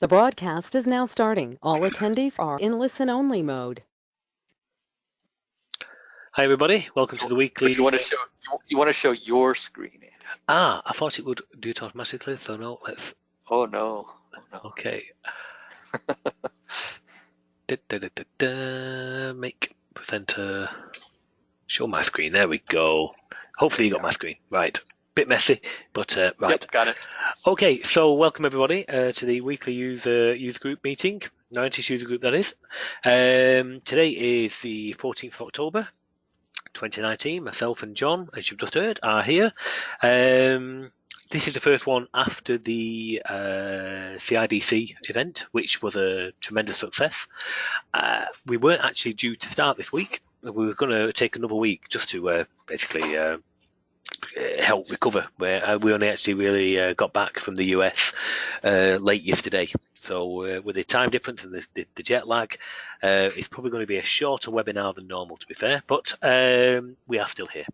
The broadcast is now starting. All attendees are in listen-only mode. Hi everybody, welcome to the weekly. But you want to show your screen. I thought it would do it automatically, so no, let's. Oh no. Okay. Make presenter. Show my screen. There we go. Hopefully you got my screen. Right. Bit messy, but right. Yep, got it. Okay, so welcome everybody to the weekly user group meeting. Noyantis Usergroup, that is. Today is the 14th of October. 2019. Myself and John, as you've just heard, are here. This is the first one after the CIDC event, which was a tremendous success. We weren't actually due to start this week. We were going to take another week just to basically help recover. We only actually really got back from the US late yesterday. So with the time difference and the jet lag, it's probably going to be a shorter webinar than normal, to be fair, but we are still here.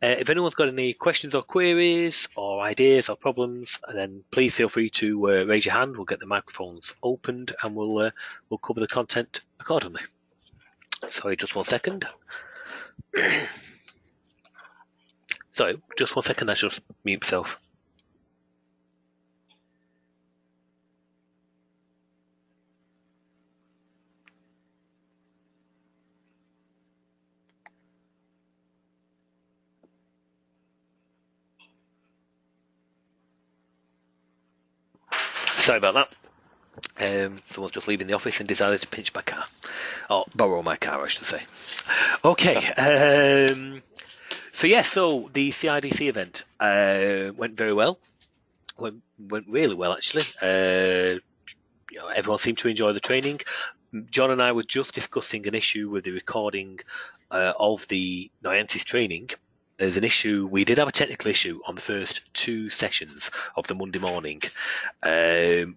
If anyone's got any questions or queries or ideas or problems, then please feel free to raise your hand. We'll get the microphones opened and we'll cover the content accordingly. Sorry, just 1 second. Sorry, just 1 second, I should mute myself. Sorry about that. Someone's just leaving the office and decided to pinch my car, or borrow my car, I should say. Okay. So the CIDC event went very well. Went really well, actually. Everyone seemed to enjoy the training. John and I were just discussing an issue with the recording of the Noyantis training. There's an issue. We did have a technical issue on the first 2 sessions of the Monday morning,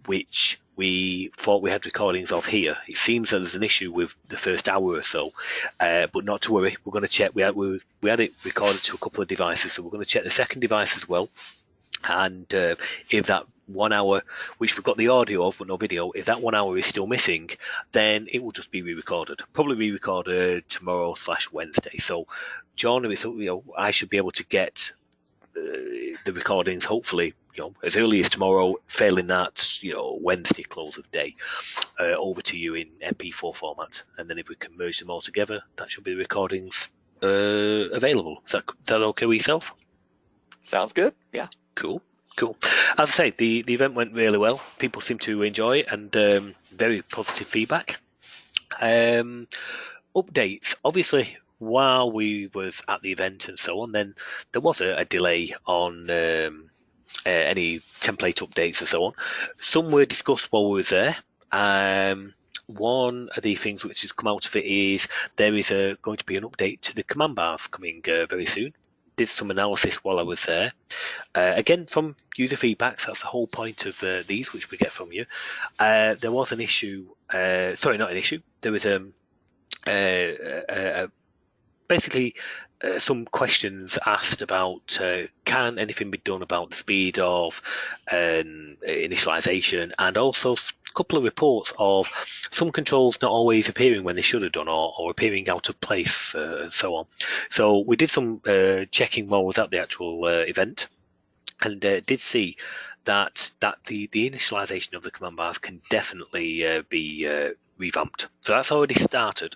which we thought we had recordings of here. It seems that there's an issue with the first hour or so, but not to worry. We're going to check. We had it recorded to a couple of devices, so we're going to check the second device as well. And if that 1 hour, which we've got the audio of but no video, if that 1 hour is still missing, then it will just be re-recorded. Probably re-recorded tomorrow/Wednesday. So, John, I should be able to get the recordings, hopefully, as early as tomorrow. Failing that, Wednesday close of day, over to you in MP4 format. And then if we can merge them all together, that should be the recordings available. Is that okay with yourself? Sounds good. Yeah. Cool. As I say, the event went really well. People seem to enjoy it, and very positive feedback. Updates, obviously, while we was at the event and so on, then there was a delay on any template updates and so on. Some were discussed while we were there. One of the things which has come out of it is there is going to be an update to the command bars coming very soon. Did some analysis while I was there. Again, from user feedbacks, that's the whole point of these, which we get from you. There was an issue, sorry, not an issue. There was basically some questions asked about can anything be done about the speed of initialization, and also a couple of reports of some controls not always appearing when they should have done, or appearing out of place, and so on. So we did some checking while I was at the actual event, and did see that the initialization of the command bars can definitely be revamped. So that's already started.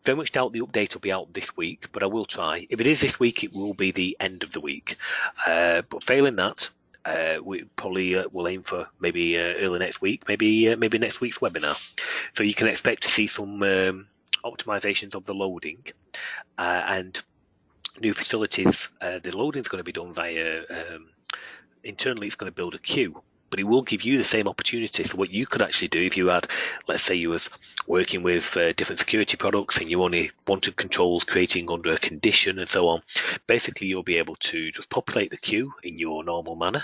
Very much doubt the update will be out this week, but I will try. If it is this week, it will be the end of the week. But failing that, we probably will aim for maybe early next week, maybe next week's webinar. So you can expect to see some optimizations of the loading and new facilities. The loading is going to be done via internally. It's going to build a queue. But it will give you the same opportunity. So what you could actually do if you had, let's say you was working with different security products and you only wanted controls creating under a condition and so on, basically you'll be able to just populate the queue in your normal manner,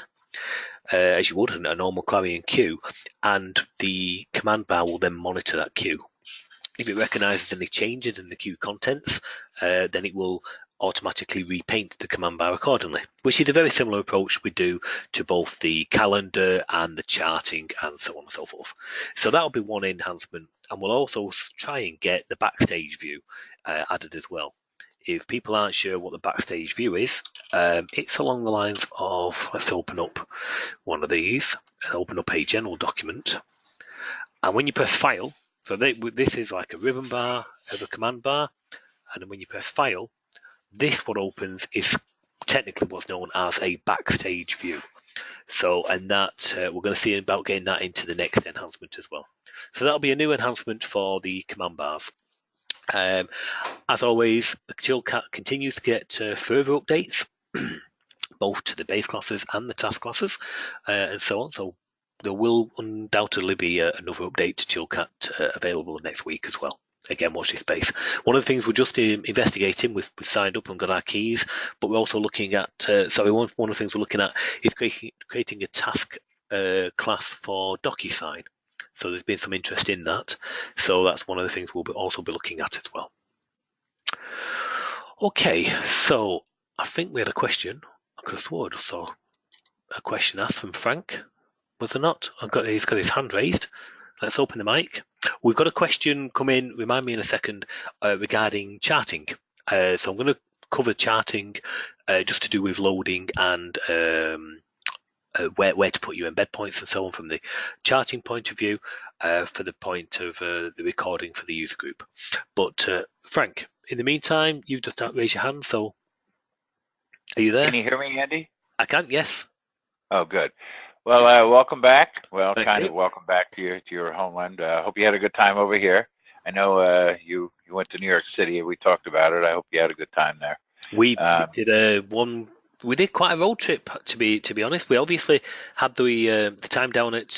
as you would in a normal clarion queue, and the command bar will then monitor that queue. If it recognizes any changes in the queue contents, then it will automatically repaint the command bar accordingly, which is a very similar approach we do to both the calendar and the charting and so on and so forth. So that'll be one enhancement, and we'll also try and get the backstage view added as well. If people aren't sure what the backstage view is, it's along the lines of, let's open up one of these and open up a general document. And when you press File, so this is like a ribbon bar of a command bar, and then when you press File, this what opens is technically what's known as a backstage view. So, and that we're going to see about getting that into the next enhancement as well. So that'll be a new enhancement for the command bars. As always, the Chillcat continues to get further updates, both to the base classes and the task classes, and so on. So there will undoubtedly be another update to Chillcat available next week as well. Again, watch this space. One of the things we're just investigating, we've signed up and got our keys, but we're also looking at, one of the things we're looking at is creating a task class for DocuSign. So there's been some interest in that. So that's one of the things we'll also be looking at as well. Okay, so I think we had a question. I could have sworn I saw a question asked from Frank. Was there not? He's got his hand raised. Let's open the mic. We've got a question come in, remind me in a second, regarding charting. So I'm going to cover charting just to do with loading and where to put your embed points and so on from the charting point of view for the point of the recording for the user group. But Frank, in the meantime, you've just raised your hand, so are you there? Can you hear me, Andy? I can, yes. Oh, good. Well, welcome back. Well, Thank kind you. of welcome back to your homeland. Hope you had a good time over here. I know you went to New York City. We talked about it. I hope you had a good time there. We did quite a road trip, to be honest. We obviously had the time down at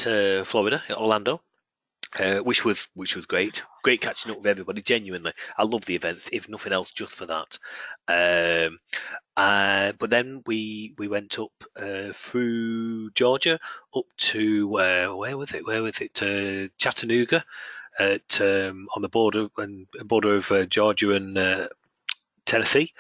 Florida, at Orlando, which was great. Great catching up with everybody. Genuinely, I love the events, if nothing else, just for that. But then we went up through Georgia up to where was it? Chattanooga, at on the border of Georgia and Tennessee.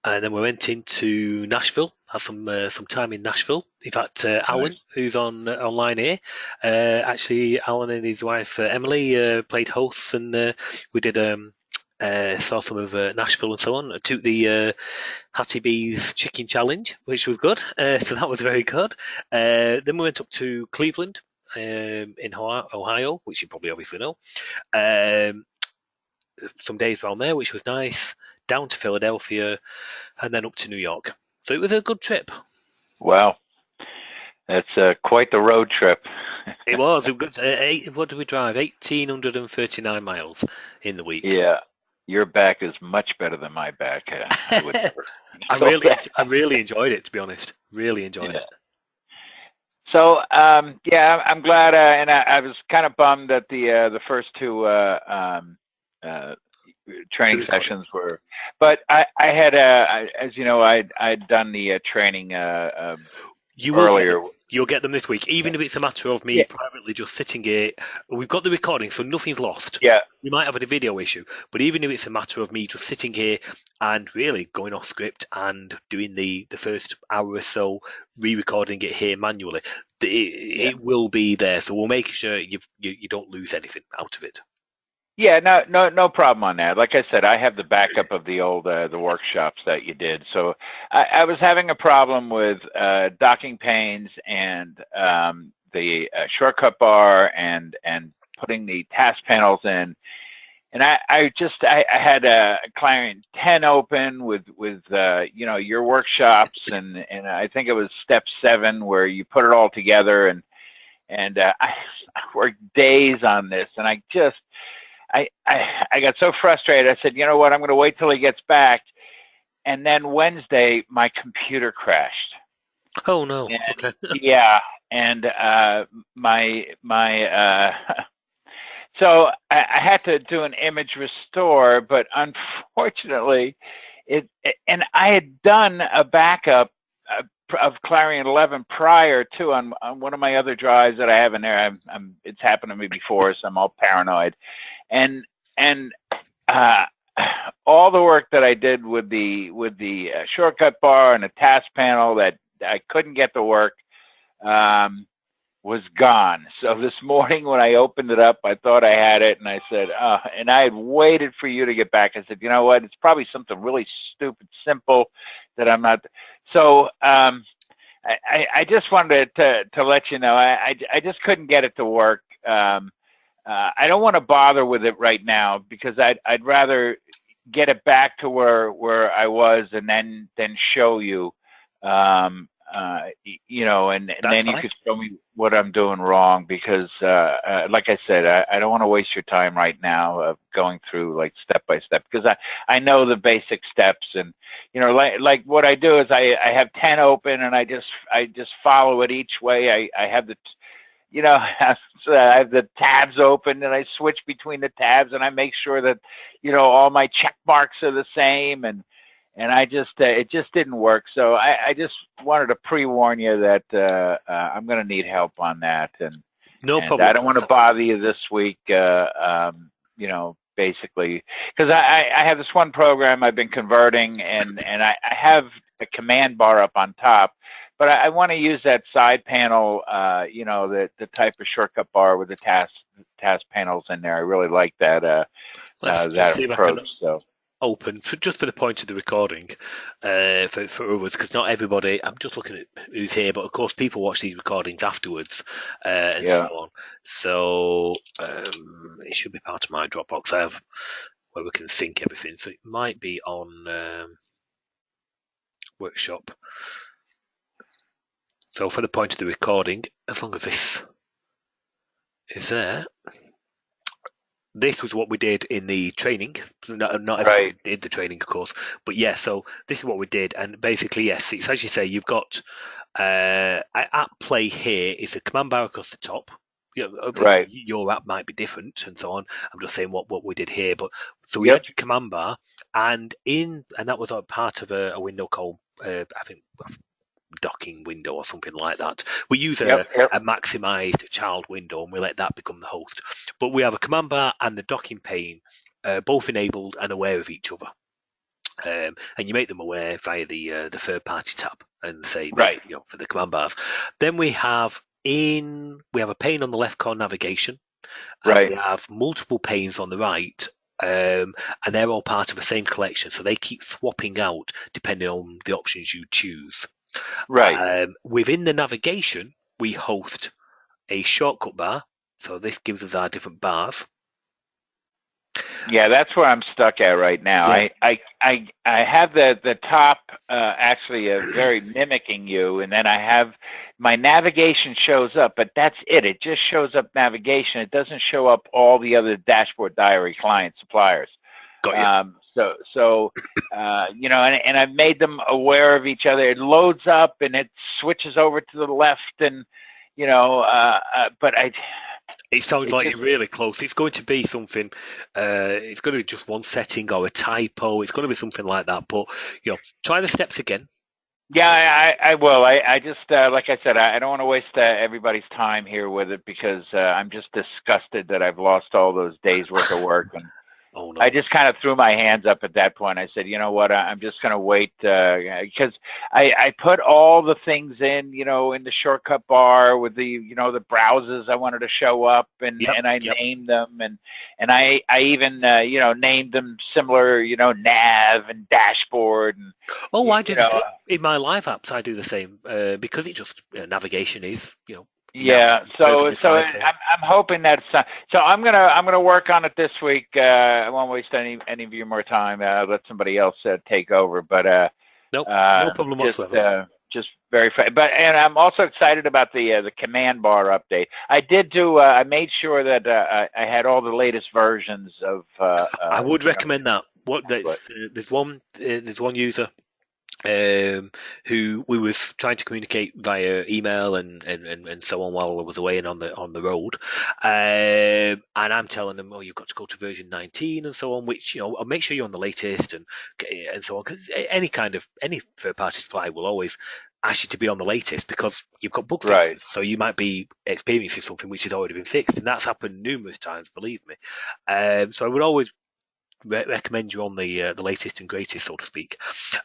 And then we went into Nashville, had some time in Nashville. In fact, Alan, who's online here, actually Alan and his wife Emily played hosts, and we did saw some of Nashville and so on. I took the Hattie B's Chicken Challenge, which was good. So that was very good. Then we went up to Cleveland in Ohio, which you probably obviously know. Some days around there, which was nice. Down to Philadelphia, and then up to New York. So it was a good trip. Wow, that's quite the road trip. It was good. What did we drive? 1,839 miles in the week. Yeah, your back is much better than my back. I really enjoyed it, to be honest. Really enjoyed it. So yeah, I'm glad, and I was kind of bummed that the first two training sessions were, but I had as you know, I'd done the training earlier. You'll get them this week, even if it's a matter of me privately just sitting here. We've got the recording, so nothing's lost. Yeah. We might have a video issue, but even if it's a matter of me just sitting here and really going off script and doing the first hour or so, re-recording it here manually, it will be there. So we'll make sure you don't lose anything out of it. Yeah, no problem on that. Like I said, I have the backup of the old the workshops that you did. So I was having a problem with docking panes and the shortcut bar and putting the task panels in. And I had a client 10 open with you know, your workshops, and I think it was step 7 where you put it all together, and I worked days on this, and I got so frustrated. I said, you know what, I'm going to wait till he gets back. And then Wednesday, my computer crashed. Oh no! And, okay. Yeah, and so I had to do an image restore, but unfortunately, and I had done a backup of Clarion 11 prior to on one of my other drives that I have in there. It's happened to me before, so I'm all paranoid. And I all the work that I did with the shortcut bar and the task panel that I couldn't get to work was gone. So this morning when I opened it up, I thought I had it, and I said, and I had waited for you to get back. I said, you know what? It's probably something really stupid, simple that I'm not. So I just wanted to let you know, I just couldn't get it to work. I don't want to bother with it right now because I'd rather get it back to where I was and then show you, you know, and then you could show me what I'm doing wrong because, like I said, I don't want to waste your time right now of going through like step by step because I know the basic steps and, you know, like what I do is I have 10 open and I just follow it each way. I have the, you know, I have the tabs open and I switch between the tabs and I make sure that, you know, all my check marks are the same and I just, it just didn't work. So I just wanted to pre-warn you that I'm going to need help on that. And no problem. I don't want to bother you this week, you know, basically, because I have this one program I've been converting and I have a command bar up on top. But I want to use that side panel, you know, the type of shortcut bar with the task panels in there. I really like that that approach. So open just for the point of the recording for others, because not everybody. I'm just looking at who's here, but of course people watch these recordings afterwards and so on. So it should be part of my Dropbox. I have where we can sync everything. So it might be on Workshop. So for the point of the recording, as long as this is there, this was what we did in the training. Not everyone did the training, of course, but yeah. So this is what we did, and basically, yes, it's as you say. You've got at play here is the command bar across the top. You know, your app might be different and so on. I'm just saying what we did here, but so we had your command bar, and that was part of a window called I think docking window or something like that. We use a maximized child window and we let that become the host. But we have a command bar and the docking pane both enabled and aware of each other. And you make them aware via the third party tab and say, you know, for the command bars. Then we have a pane on the left called navigation. And we have multiple panes on the right. And they're all part of the same collection. So they keep swapping out depending on the options you choose. Within the navigation, we host a shortcut bar. So this gives us our different bars. Yeah, that's where I'm stuck at right now. Yeah. I have the top actually very mimicking you, and then I have my navigation shows up, but that's it. It just shows up navigation. It doesn't show up all the other dashboard diary client suppliers. Got you. So you know, and I've made them aware of each other. It loads up and it switches over to the left, and you know, but it sounds like you're really close. It's going to be something. It's going to be just one setting or a typo. It's going to be something like that. But you know, try the steps again. Yeah, I will. I just like I said, I don't want to waste everybody's time here with it because I'm just disgusted that I've lost all those days worth of work and. Oh, no. I just kind of threw my hands up at that point. I said, you know what, I'm just going to wait because I put all the things in, you know, in the shortcut bar with the, you know, the browsers I wanted to show up and I named them and I even, you know, named them similar, you know, nav and dashboard. And, I do the same. In my live apps, I do the same because it just, navigation is, you know, yeah, so I'm hoping that so I'm gonna work on it this week. I won't waste any of your more time. Let somebody else take over. But no problem whatsoever. Just very fast. And I'm also excited about the command bar update. I did do. I made sure that I had all the latest versions of. I would recommend that. There's one user. Who we was trying to communicate via email and so on while I was away and on the road, and I'm telling them, you've got to go to version 19 and so on, which, you know, I'll make sure you're on the latest and so on, because any third-party supply will always ask you to be on the latest because you've got bug fixes, so you might be experiencing something which has already been fixed, and that's happened numerous times, believe me. So I would always recommend you on the latest and greatest, so to speak.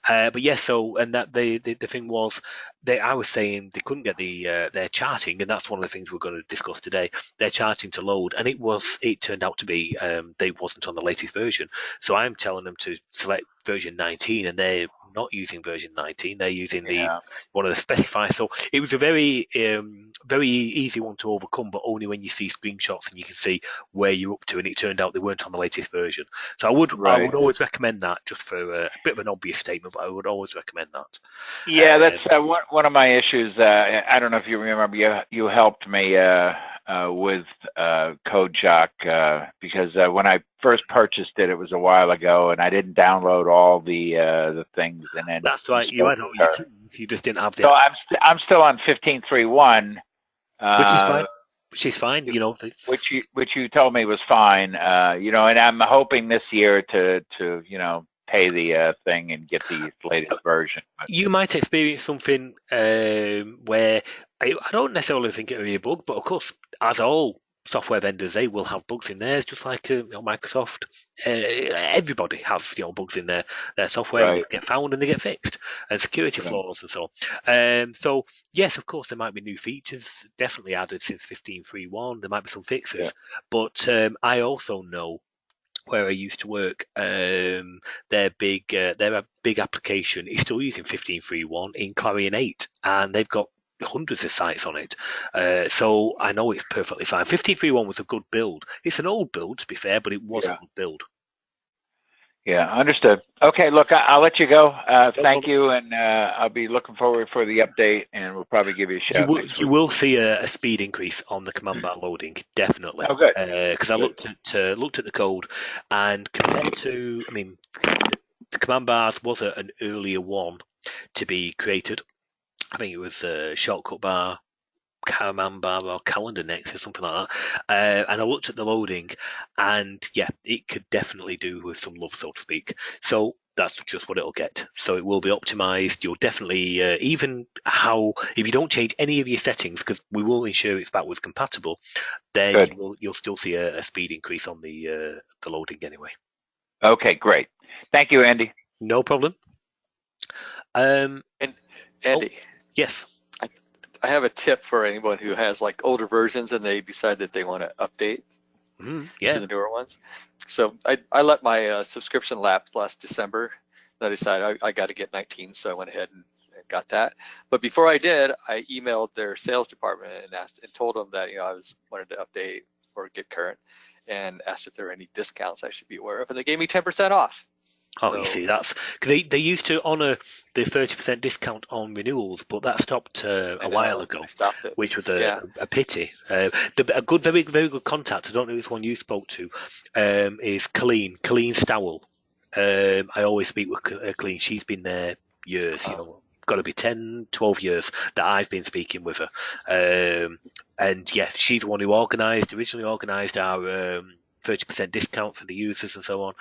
But yes, so and that the thing was, I was saying they couldn't get their charting, and that's one of the things we're going to discuss today. Their charting to load, and it turned out to be they wasn't on the latest version. So I'm telling them to select version 19, and they're not using version 19. They're using one of the specifiers. So it was a very very easy one to overcome, but only when you see screenshots and you can see where you're up to. And it turned out they weren't on the latest version. So I would always recommend that, just for a bit of an obvious statement, but I would always recommend that. Yeah, that's one of my issues. I don't know if you remember, you helped me with CodeJock because when I first purchased it, it was a while ago, and I didn't download all the things. And then that's right, you had all your keys, you just didn't have the. So I'm still on 15.3.1, which is fine. Which is fine, you know. Which you told me was fine, you know, and I'm hoping this year to pay the thing and get the latest version. You might experience something where I don't necessarily think it'll be a bug, but of course, as all software vendors, they will have bugs in theirs, just like Microsoft. Everybody has bugs in their software, and they get found and they get fixed, and security flaws and so on. So yes, of course, there might be new features definitely added since 15.3.1. There might be some fixes, but I also know, where I used to work, their big application is still using 15.3.1 in Clarion 8, and they've got hundreds of sites on it. So I know it's perfectly fine. 15.3.1 was a good build. It's an old build, to be fair, but it was a good build. Yeah, understood. Okay, look, I'll let you go. Thank you, and I'll be looking forward for the update, and we'll probably give you a shout. You will see a speed increase on the command bar loading, definitely. Oh, good. Because I looked at the code, and compared to, the command bars was an earlier one to be created. I think it was a shortcut bar, command bar, or calendar next, or something like that. And I looked at the loading, and yeah, it could definitely do with some love, so to speak. So that's just what it'll get. So it will be optimized. You'll definitely, even if you don't change any of your settings, because we will ensure it's backwards compatible, then you'll still see a speed increase on the loading anyway. Okay, great. Thank you, Andy. No problem. And Andy. Yes. I have a tip for anyone who has like older versions and they decide that they want to update to the newer ones. So I let my subscription lapse last December. Then I decided I got to get 19, so I went ahead and got that. But before I did, I emailed their sales department and told them that I wanted to update or get current, and asked if there were any discounts I should be aware of, and they gave me 10% off. Oh, you see, that's because they used to honour the 30% discount on renewals, but that stopped a while ago, which was a pity. A very good contact, I don't know which one you spoke to, is Colleen Stowell. I always speak with Colleen. She's been there years, got to be 10, 12 years that I've been speaking with her. And yeah, she's the one who originally organised our 30% discount for the users and so on.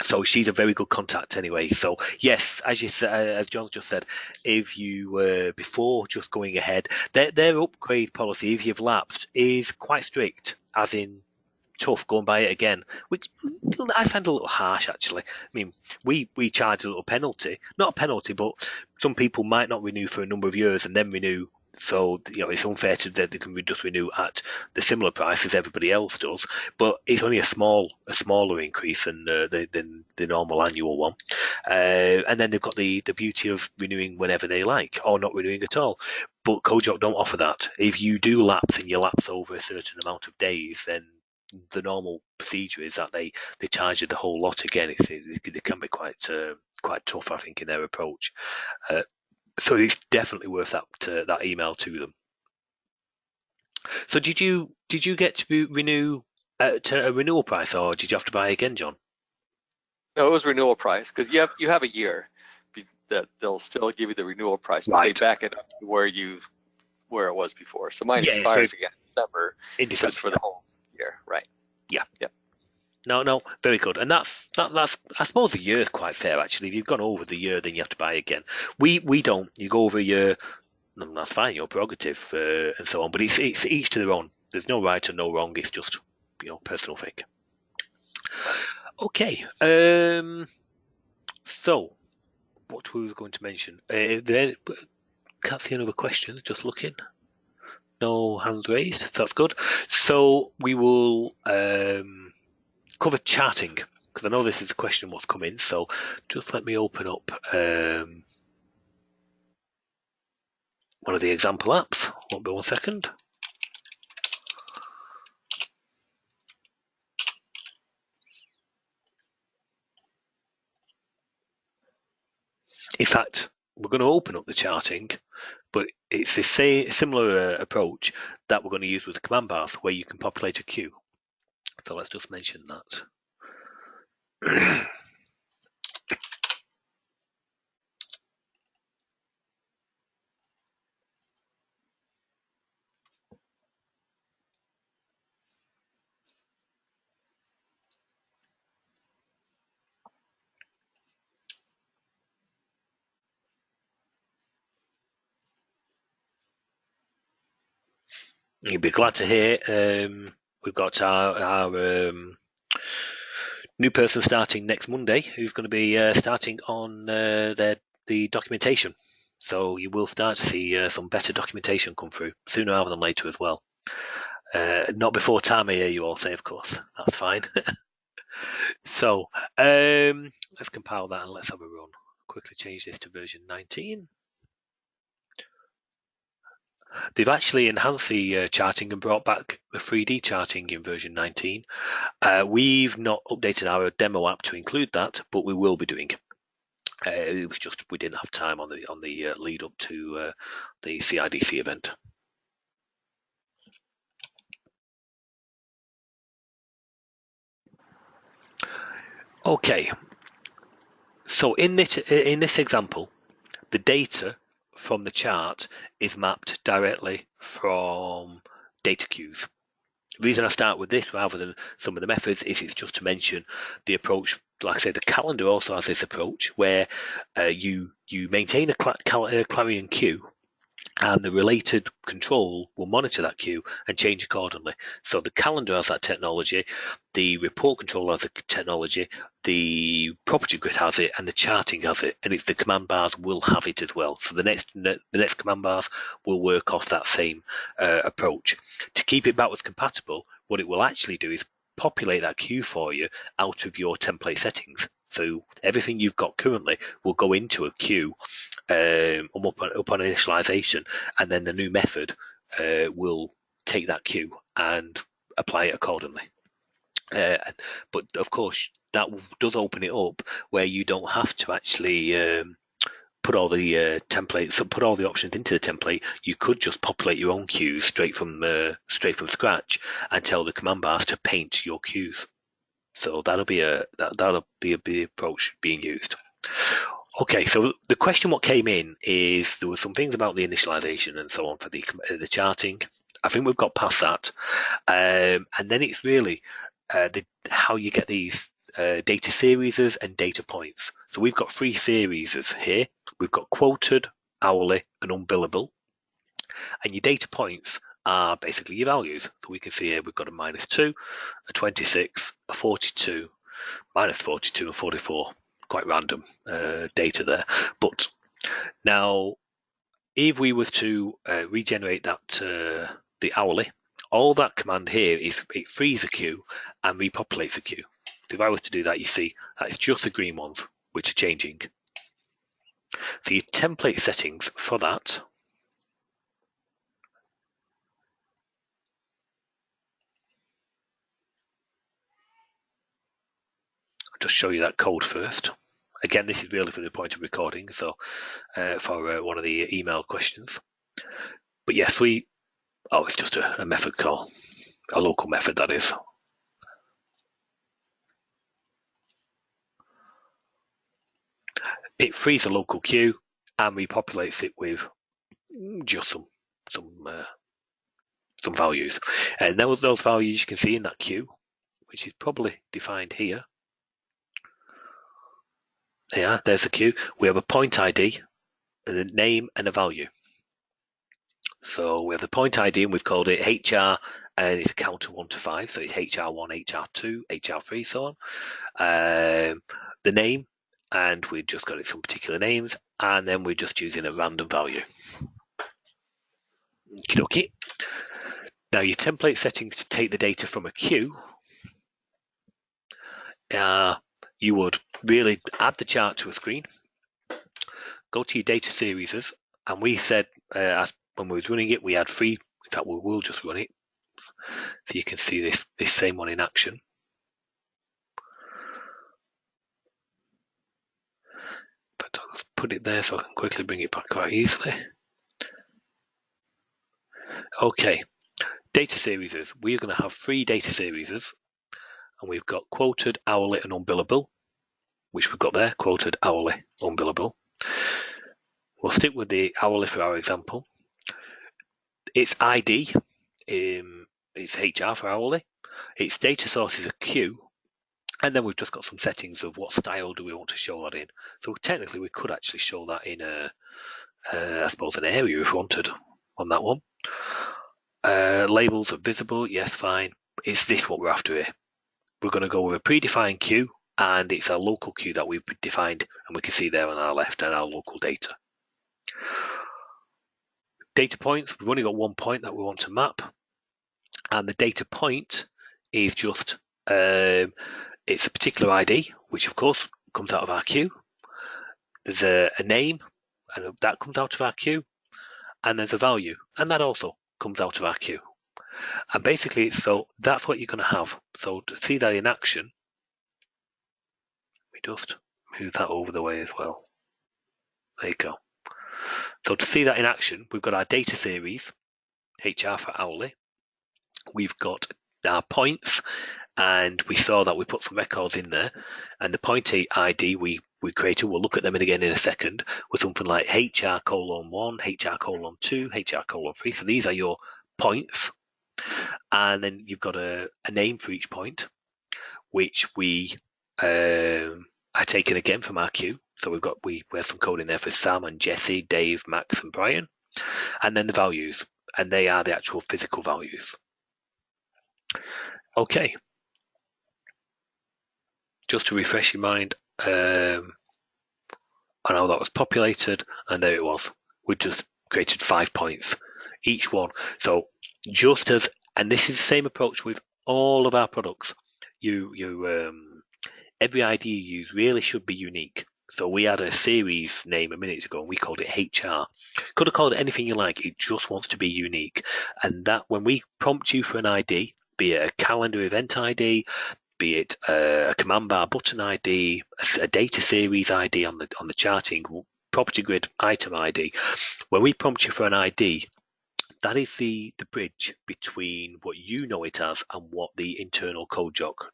So she's a very good contact anyway. So yes, as John just said, if you before just going ahead, their upgrade policy, if you've lapsed, is quite strict, as in tough, go and buy it again, which I find a little harsh actually. We charge a little penalty, not a penalty, but some people might not renew for a number of years and then renew. So it's unfair that they can just renew at the similar price as everybody else does, but it's only a smaller increase than the normal annual one. And then they've got the beauty of renewing whenever they like, or not renewing at all. But CodeJock don't offer that. If you do lapse and you lapse over a certain amount of days, then the normal procedure is that they charge you the whole lot again. It can be quite tough, I think, in their approach. So it's definitely worth that email to them. So did you get to renew to a renewal price, or did you have to buy again, John? No, it was renewal price, because you have a year that they'll still give you the renewal price, but they back it up to where it was before. So mine expires again in December. It's for the whole year, right? Yeah. No, very good. And that's I suppose a year is quite fair actually. If you've gone over the year, then you have to buy again. We don't. You go over a year, that's fine, your prerogative, and so on. But it's each to their own. There's no right and no wrong. It's just personal thing. Okay, so what we were going to mention, then can't see any other questions, just looking. No hands raised, so that's good. So we will cover charting, because I know this is a question what's come in, so just let me open up one of the example apps. Won't be 1 second. In fact, we're going to open up the charting, but it's a similar approach that we're going to use with the command bars, where you can populate a queue. So let's just mention that. You'll be glad to hear we've got our new person starting next Monday, who's going to be starting on the documentation. So you will start to see some better documentation come through sooner rather than later as well. Not before time, I hear you all say, of course. That's fine. So let's compile that and let's have a run. Quickly change this to version 19. They've actually enhanced the charting and brought back the 3D charting in version 19. We've not updated our demo app to include that, but we will be doing. It was just we didn't have time on the lead up to the CIDC event. Okay, so in this example, the data from the chart is mapped directly from data queues. The reason I start with this rather than some of the methods is it's just to mention the approach. Like I said, the calendar also has this approach where you maintain a clarion queue, and the related control will monitor that queue and change accordingly. So the calendar has that technology, the report control has the technology, the property grid has it, and the charting has it, and it's the command bars will have it as well. So the next command bars will work off that same approach. To keep it backwards compatible, what it will actually do is populate that queue for you out of your template settings. So everything you've got currently will go into a queue upon initialization, and then the new method will take that queue and apply it accordingly. But of course, that does open it up where you don't have to actually put all the templates, so put all the options into the template. You could just populate your own queues straight from scratch and tell the command bars to paint your queues. So that'll be a big approach being used. Okay, so the question what came in is there were some things about the initialization and so on for the charting. I think we've got past that, and then it's really how you get these data series and data points. So we've got 3 series here. We've got quoted, hourly, and unbillable, and your data points are basically your values. So we can see here we've got a -2, a 26, a 42, -42, and 44. Quite random data there. But now, if we were to regenerate that the hourly, all that command here is it frees a queue and repopulates a queue. So if I was to do that, you see that's just the green ones which are changing. So your template settings for that I'll just show you that code first. Again, this is really for the point of recording, so for one of the email questions. But yes, it's just a method call, a local method that is. It frees a local queue and repopulates it with just some values. And those values you can see in that queue, which is probably defined here. Yeah, there's the queue. We have a point ID, a name, and a value. So we have the point ID, and we've called it HR and it's a count of 1 to 5, so it's HR1, HR2, HR3, so on. The name, and we've just got some particular names, and then we're just using a random value. Okay. Now your template settings to take the data from a queue, you would really add the chart to a screen, go to your data series, and we said when we was running it, we had 3. In fact, we will just run it so you can see this same one in action. But let's put it there so I can quickly bring it back quite easily. Okay, data series. We're going to have 3 data series, and we've got quoted, hourly, and unbillable, which we've got there, quoted, hourly, unbillable. We'll stick with the hourly for our example. Its ID, it's HR for hourly. Its data source is a queue, and then we've just got some settings of what style do we want to show that in. So technically, we could actually show that in I suppose an area if we wanted on that one. Labels are visible, yes, fine. Is this what we're after here? We're going to go with a predefined queue, and it's a local queue that we've defined, and we can see there on our left and our local data. Data points, we've only got 1 point that we want to map, and the data point is just it's a particular ID, which of course comes out of our queue. There's a name, and that comes out of our queue, and there's a value, and that also comes out of our queue. And basically, so that's what you're going to have. So to see that in action, we just move that over the way as well. There you go. So to see that in action, we've got our data series, HR for hourly. We've got our points, and we saw that we put some records in there, and the point ID we created, we'll look at them again in a second, with something like HR:1, HR:2, HR:3. So these are your points, and then you've got a name for each point, which we are taken again from our queue. So we have some code in there for Sam and Jesse, Dave, Max, and Brian, and then the values, and they are the actual physical values. Okay. Just to refresh your mind, on how that was populated, and there it was. We just created 5 points, each one. So just as, and this is the same approach with all of our products. Every ID you use really should be unique. So we had a series name a minute ago, and we called it HR. Could have called it anything you like. It just wants to be unique. And that when we prompt you for an ID, be it a calendar event ID, be it a command bar button ID, a data series ID on the charting, property grid item ID. When we prompt you for an ID, that is the bridge between what you know it as and what the internal CodeJock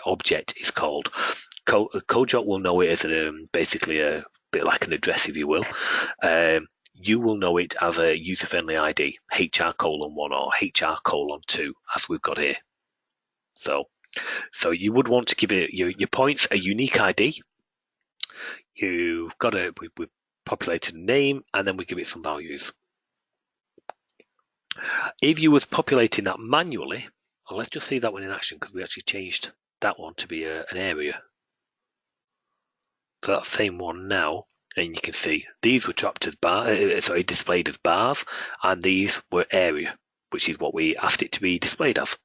object is called. CodeJock will know it as basically a bit like an address, if you will. You will know it as a user-friendly ID, HR:1 or HR:2, as we've got here. So you would want to give it your points a unique ID. You've got we've populated a name, and then we give it some values. If you was populating that manually, well, let's just see that one in action, because we actually changed that one to be an area. So that same one now, and you can see these were trapped as displayed as bars, and these were area, which is what we asked it to be displayed as.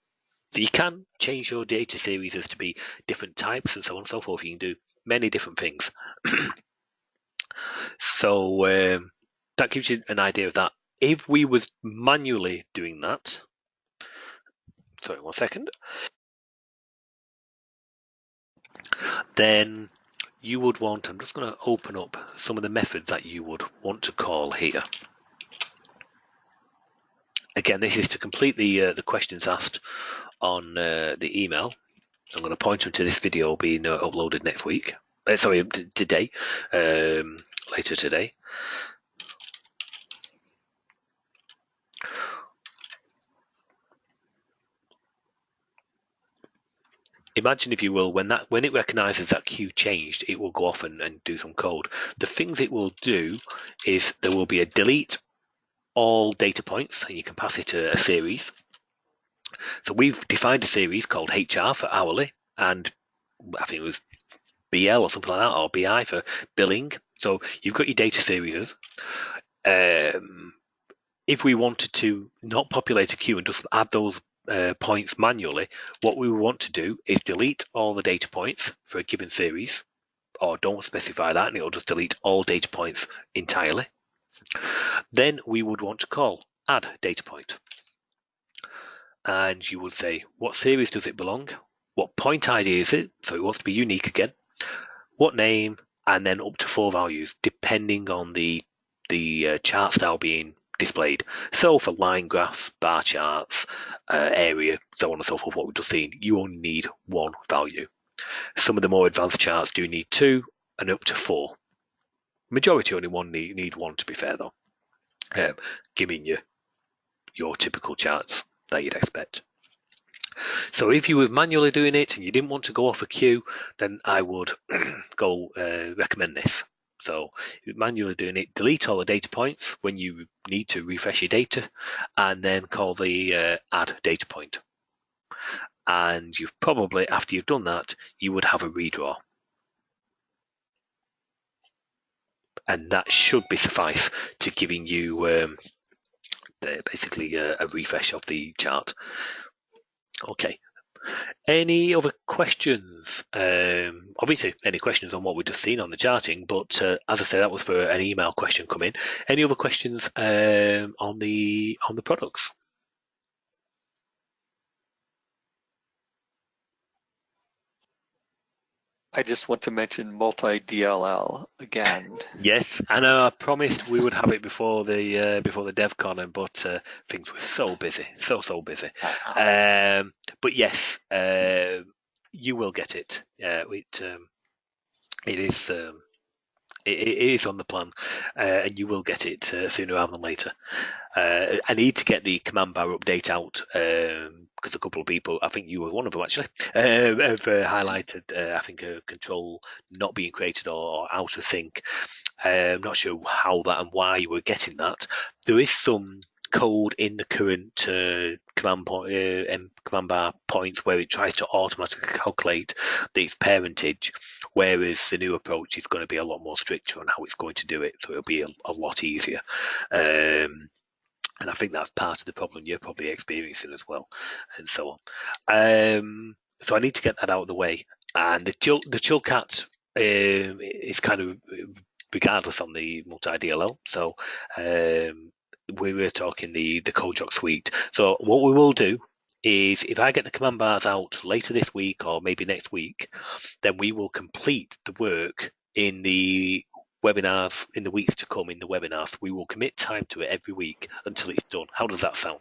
So you can change your data series as to be different types and so on and so forth. You can do many different things. So that gives you an idea of that. If we was manually doing that, sorry, 1 second, then you would want, I'm just going to open up some of the methods that you would want to call here. Again, this is to complete the questions asked on the email. So I'm going to point them to this video being uploaded next week. Today, later today. Imagine, if you will, when it recognizes that queue changed, it will go off and do some code. The things it will do is there will be a delete all data points, and you can pass it to a series. So we've defined a series called HR for hourly, and I think it was BL or something like that, or BI for billing. So you've got your data series. If we wanted to not populate a queue and just add those points manually, what we want to do is delete all the data points for a given series, or don't specify that, and it'll just delete all data points entirely. Then we would want to call add data point. And you would say, what series does it belong? What point ID is it? So it wants to be unique again. What name? And then up to 4 values, depending on the chart style being displayed. So for line graphs, bar charts, area, so on and so forth, what we've just seen, you only need 1 value. Some of the more advanced charts do need 2 and up to 4. Majority only need 1, to be fair, though, giving you your typical charts that you'd expect. So if you were manually doing it and you didn't want to go off a queue, then I would recommend this. So manually doing it, delete all the data points when you need to refresh your data, and then call the add data point. And you've probably, after you've done that, you would have a redraw. And that should be suffice to giving you basically a refresh of the chart. Okay. Any other questions? Obviously, any questions on what we've just seen on the charting, but as I say, that was for an email question come in. Any other questions on the products? I just want to mention multi-DLL again. Yes, I know. I promised we would have it before the DevCon, but things were so busy, so busy. But yes, you will get it. It is on the plan, and you will get it sooner rather than later. I need to get the command bar update out because a couple of people, I think you were one of them actually, have highlighted, I think, a control not being created or out of sync. I'm not sure how that and why you were getting that. There is some code in the current command bar points where it tries to automatically calculate its parentage, whereas the new approach is going to be a lot more stricter on how it's going to do it, so it'll be a lot easier. And I think that's part of the problem you're probably experiencing as well, and so on. So I need to get that out of the way. And the Chillcat is kind of regardless on the multi-DLL. So we were talking the Kojak suite. So what we will do is, if I get the command bars out later this week or maybe next week, then we will complete the work in the webinars in the weeks to come. In the webinars, we will commit time to it every week until it's done. How does that sound?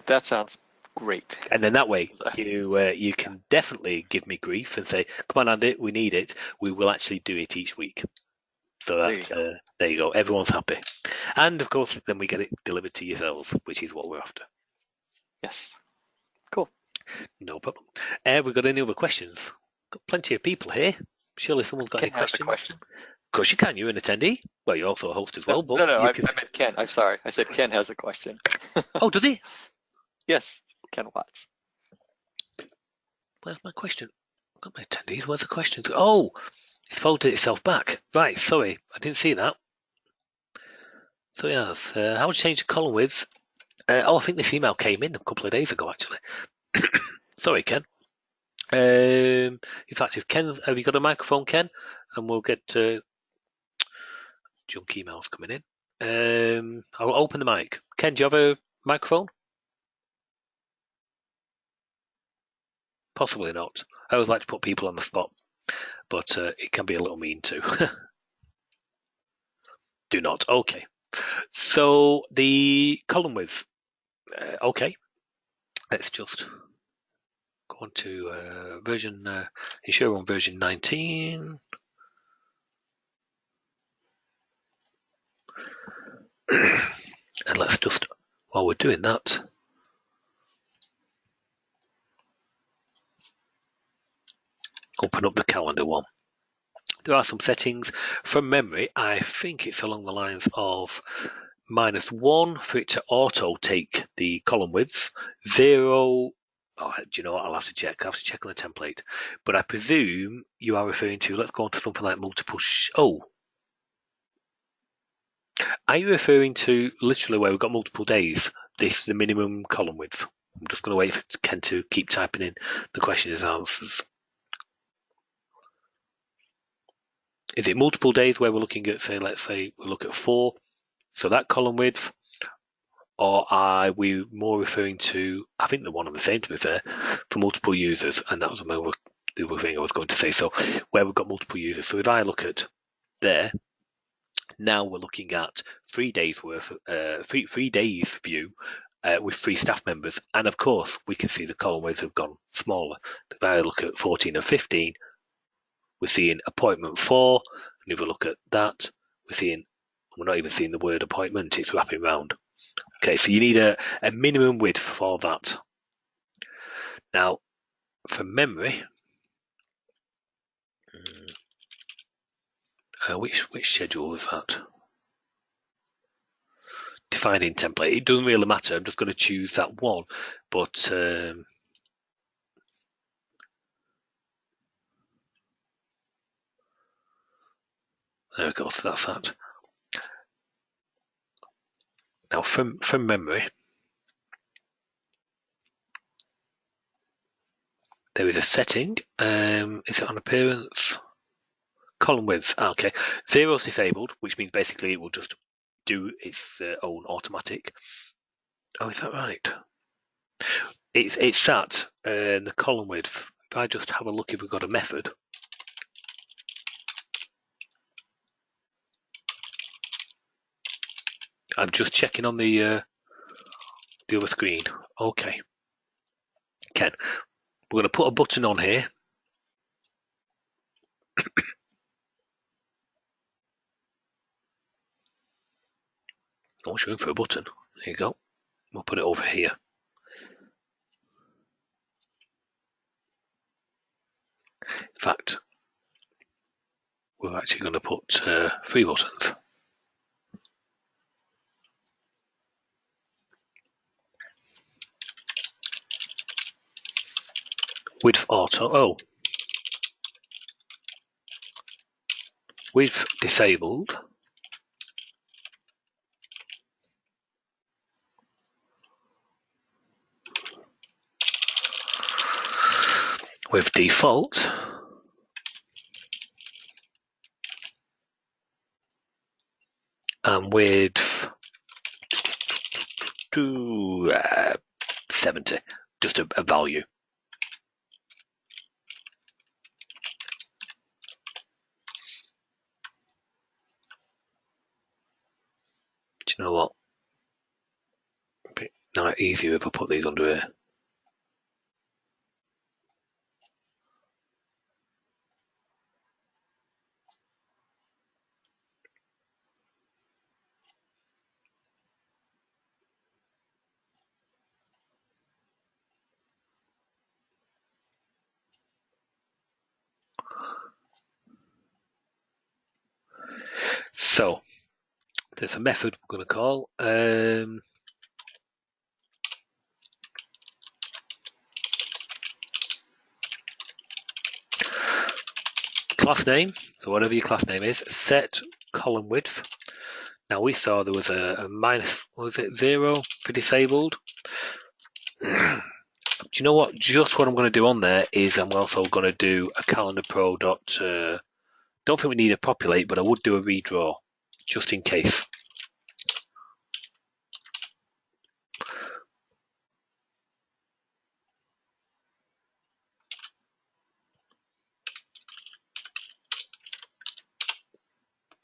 That sounds great. And then that way you can definitely give me grief and say, come on, Andy, we need it. We will actually do it each week. So that's there you go. Everyone's happy. And of course, then we get it delivered to yourselves, which is what we're after. Yes. Cool. No problem. We've got any other questions? Got plenty of people here. Surely someone's got any questions. Ken has a question. Of course you can. You're an attendee. Well, you're also a host as well. No, I meant Ken. I'm sorry. I said Ken has a question. Oh, does he? Yes, Ken Watts. Where's my question? I've got my attendees. Where's the question? Oh, it's folded itself back. Right, sorry. I didn't see that. So yes, how to change the column width? I think this email came in a couple of days ago, actually. Sorry, Ken. In fact, if Ken, have you got a microphone, Ken? And we'll get junk emails coming in. I'll open the mic. Ken, do you have a microphone? Possibly not. I always like to put people on the spot, but it can be a little mean too. Do not. Okay. So the column width. Okay. Let's just go on to version. Ensure on version 19. And let's just, while we're doing that, open up the calendar one. There are some settings from memory. I think it's along the lines of -1 for it to auto take the column width, 0. Oh, do you know what? I'll have to check. I'll have to check on the template. But I presume you are referring to, let's go on to something like multiple. Are you referring to literally where we've got multiple days? This the minimum column width. I'm just going to wait for Ken to keep typing in the questions and answers. Is it multiple days where we're looking at, say, let's say we look at 4, so that column width, or are we more referring to, I think the one and the same to be fair, for multiple users, and that was the other thing I was going to say. So where we've got multiple users. So if I look at there, now we're looking at 3 days worth, 3 days view with 3 staff members, and of course we can see the column widths have gone smaller. If I look at 14 and 15. We're seeing appointment 4, and if we look at that, we're not even seeing the word appointment, it's wrapping around. Okay, so you need a minimum width for that. Now, from memory, which schedule was that? Defining template. It doesn't really matter, I'm just going to choose that one, but there we go, so that's that. Now from memory, there is a setting, is it on appearance? Column width, okay. 0 is disabled, which means basically it will just do its own automatic. Oh, is that right? It's that, the column width. If I just have a look if we've got a method. I'm just checking on the other screen. Okay. Ken, we're going to put a button on here. Oh, showing for a button. There you go. We'll put it over here. In fact, we're actually going to put 3 buttons. Width auto. Oh. Width disabled. With default. And width to 70, just a value. Do you know what? Now easier if I put these under here. So there's a method we're going to call class name. So whatever your class name is, set column width. Now we saw there was a minus, was it 0 for disabled? Do you know what? Just what I'm going to do on there is I'm also going to do a calendar pro dot. Don't think we need a populate, but I would do a redraw just in case.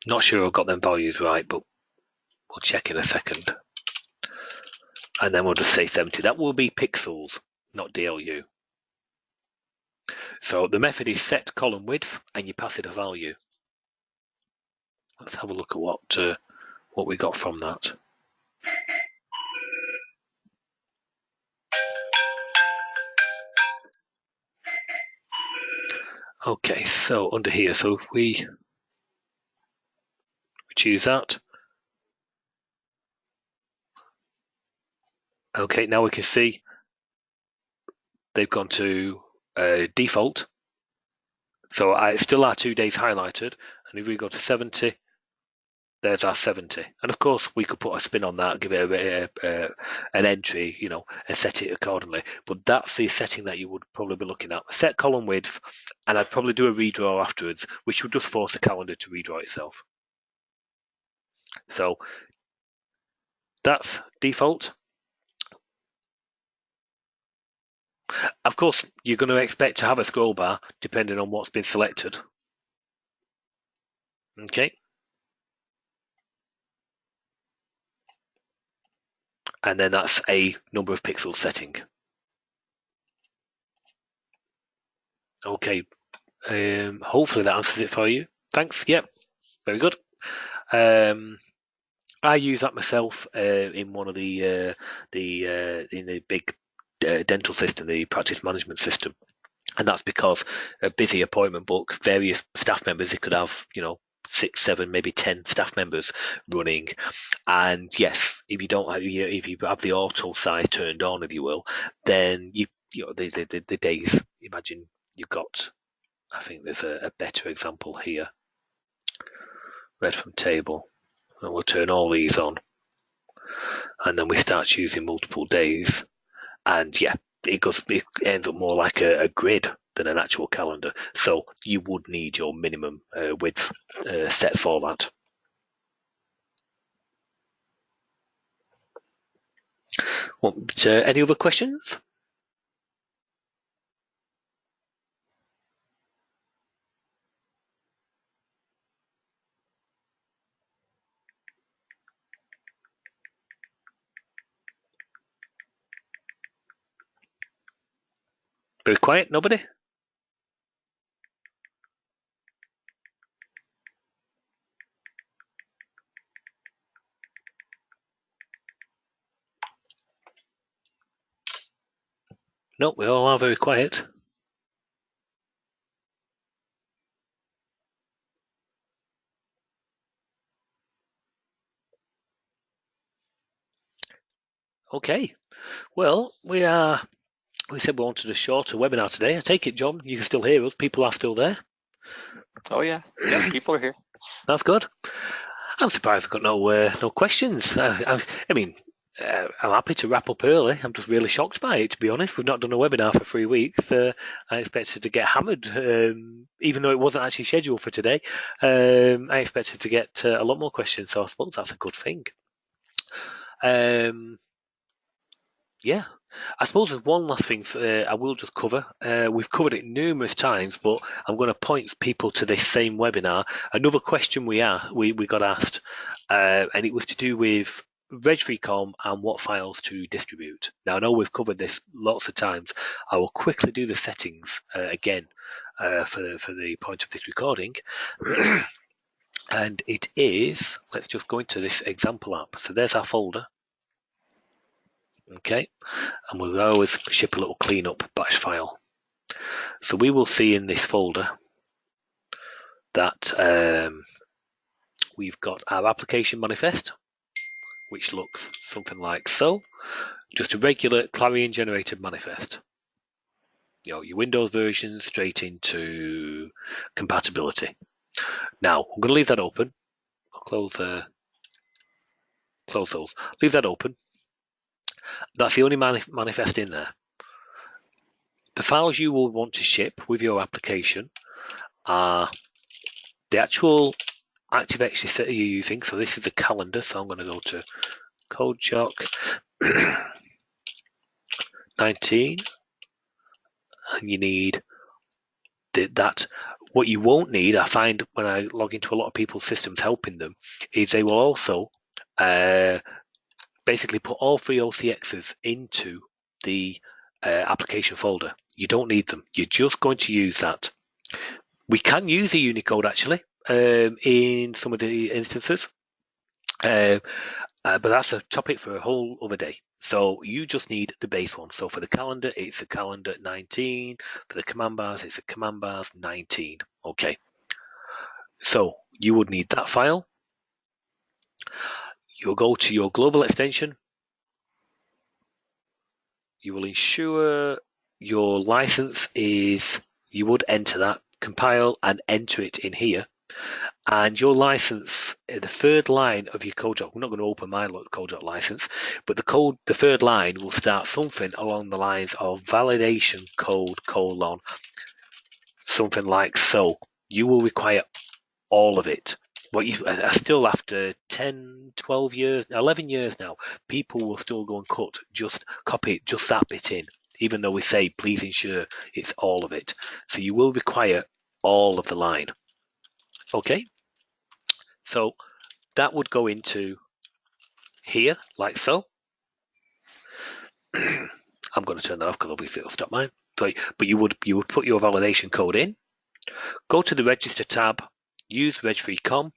Not sure I've got them values right, but we'll check in a second. And then we'll just say 70. That will be pixels, not DLU. So the method is set column width, and you pass it a value. Let's have a look at what we got from that. Okay, so under here, so if we choose that, Okay, now we can see they've gone to default. So it's still our 2 days highlighted. And if we go to 70, there's our 70. And of course, we could put a spin on that, give it an entry, and set it accordingly. But that's the setting that you would probably be looking at. Set column width, and I'd probably do a redraw afterwards, which would just force the calendar to redraw itself. So that's default. Of course, you're going to expect to have a scroll bar depending on what's been selected. Okay. And then that's a number of pixels setting. Okay. Hopefully that answers it for you. Thanks. Yep. Very good. I use that myself in one of in the big dental system, the practice management system. And that's because a busy appointment book, various staff members, they could have, 6, 7, maybe 10 staff members running. And yes, if you don't have, if you have the auto size turned on, if you will, then the days. Imagine you've got. I think there's a better example here. Read from table, and we'll turn all these on, and then we start choosing multiple days, and yeah, it ends up more like a grid than an actual calendar. So you would need your minimum width set for that. Any other questions? Very quiet, nobody? No, we all are very quiet. Okay, well, we said we wanted a shorter webinar today. I take it, John, you can still hear us. People are still there. Oh yeah, people are here. That's good. I'm surprised I've got no questions. I mean, I'm happy to wrap up early. I'm just really shocked by it, to be honest. We've not done a webinar for 3 weeks. I expected to get hammered, even though it wasn't actually scheduled for today. I expected to get a lot more questions, so I suppose that's a good thing. Yeah, I suppose there's one last thing I will just cover. We've covered it numerous times, but I'm going to point people to this same webinar. Another question we got asked, and it was to do with RegFree COM and what files to distribute. Now, I know we've covered this lots of times. I will quickly do the settings again for the point of this recording. And it is, let's just go into this example app. So there's our folder. Okay, and we'll always ship a little cleanup batch file. So we will see in this folder that we've got our application manifest, which looks something like so. Just a regular Clarion generated manifest. Your Windows version straight into compatibility. Now I'm going to leave that open. I'll close those. Leave that open. That's the only manifest in there. The files you will want to ship with your application are the actual ActiveX that you're using. So this is the calendar. So I'm going to go to CodeShock 19, and you need that. What you won't need, I find when I log into a lot of people's systems helping them, is they will also basically put all 3 OCXs into the application folder. You don't need them. You're just going to use that. We can use a Unicode actually in some of the instances, but that's a topic for a whole other day. So you just need the base one. So for the calendar, it's the calendar 19. For the command bars, it's the command bars 19. Okay. So you would need that file. You'll go to your global extension. you will ensure your license is, you would enter that, compile and enter it in here. And your license, the third line of your code doc, we're not going to open my code doc license, but the third line will start something along the lines of validation code : something like so. You will require all of it. But still, after 10, 12 years, 11 years now, people will still go and copy just that bit in, even though we say, please ensure it's all of it. So you will require all of the line. Okay, so that would go into here, like so. I'm going to turn that off because obviously it'll stop mine. So, but you would put your validation code in, go to the register tab, use RegFree COM,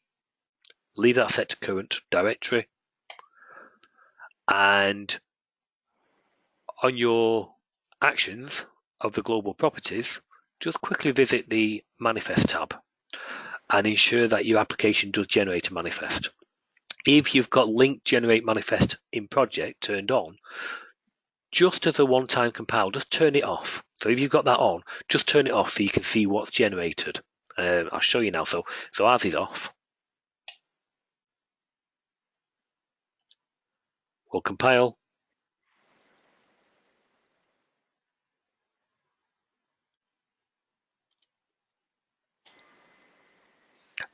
leave that set to current directory, and on your actions of the global properties, just quickly visit the manifest tab and ensure that your application does generate a manifest. If you've got link generate manifest in project turned on, just as a one-time compile, just turn it off. So if you've got that on, just turn it off so you can see what's generated. I'll show you now. So ours is off. We'll compile.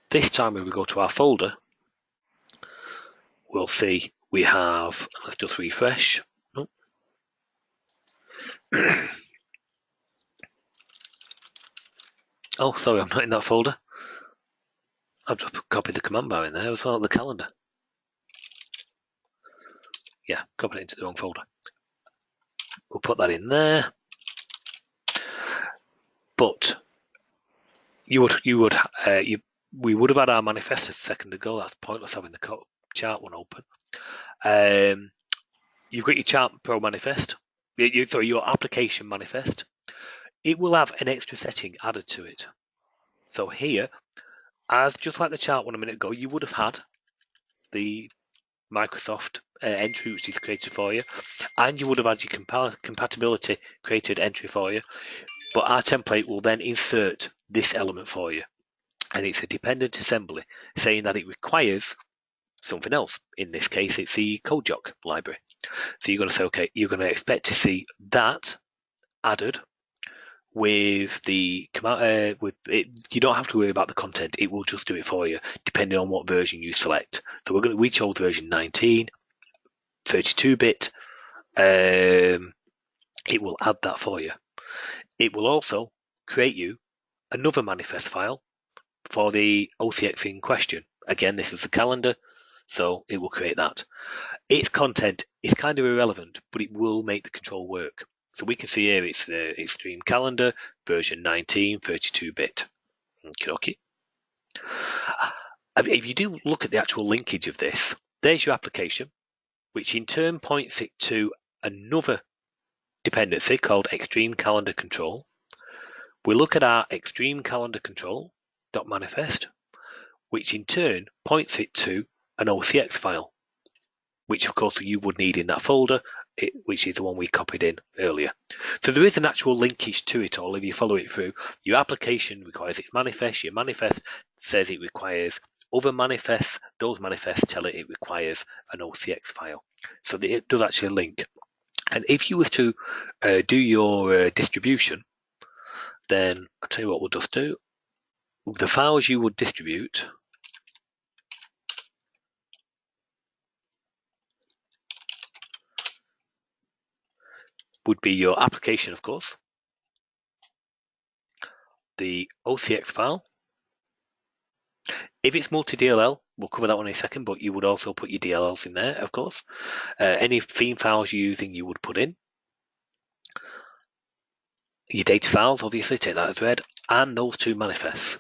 This time when we go to our folder, we'll see we have, let's just refresh. Oh. Oh, sorry, I'm not in that folder. I've just copied the command bar in there as well, the calendar. Yeah, copied it into the wrong folder. We'll put that in there. But we would have had our manifest a second ago. That's pointless having the chart one open. You've got your ChartPro manifest. Your application manifest. It will have an extra setting added to it. So here, as just like the chart one a minute ago, you would have had the Microsoft entry which is created for you, and you would have had your compatibility created entry for you. But our template will then insert this element for you, and it's a dependent assembly saying that it requires something else. In this case, it's the CodeJoc library. So you're going to say, okay, you're going to expect to see that added with the command. You don't have to worry about the content; it will just do it for you, depending on what version you select. So we chose version 19, 32-bit. It will add that for you. It will also create you another manifest file for the OCX in question. Again, this is the calendar, so it will create that. Its content is kind of irrelevant, but it will make the control work. So we can see here it's the Extreme Calendar version 19, 32-bit. Okay. If you do look at the actual linkage of this, there's your application, which in turn points it to another dependency called Extreme Calendar Control. We look at our Extreme Calendar Control.manifest, which in turn points it to an OCX file, which of course you would need in that folder, which is the one we copied in earlier. So there is an actual linkage to it all if you follow it through. Your application requires its manifest, your manifest says it requires other manifests, those manifests tell it requires an OCX file. So it does actually link. And if you were to do your distribution, then I'll tell you what we'll just do. The files you would distribute would be your application, of course, the OCX file. If it's multi-DLL, we'll cover that one in a second, but you would also put your DLLs in there, of course. Any theme files you're using, you would put in. Your data files, obviously, take that as read, and those two manifests.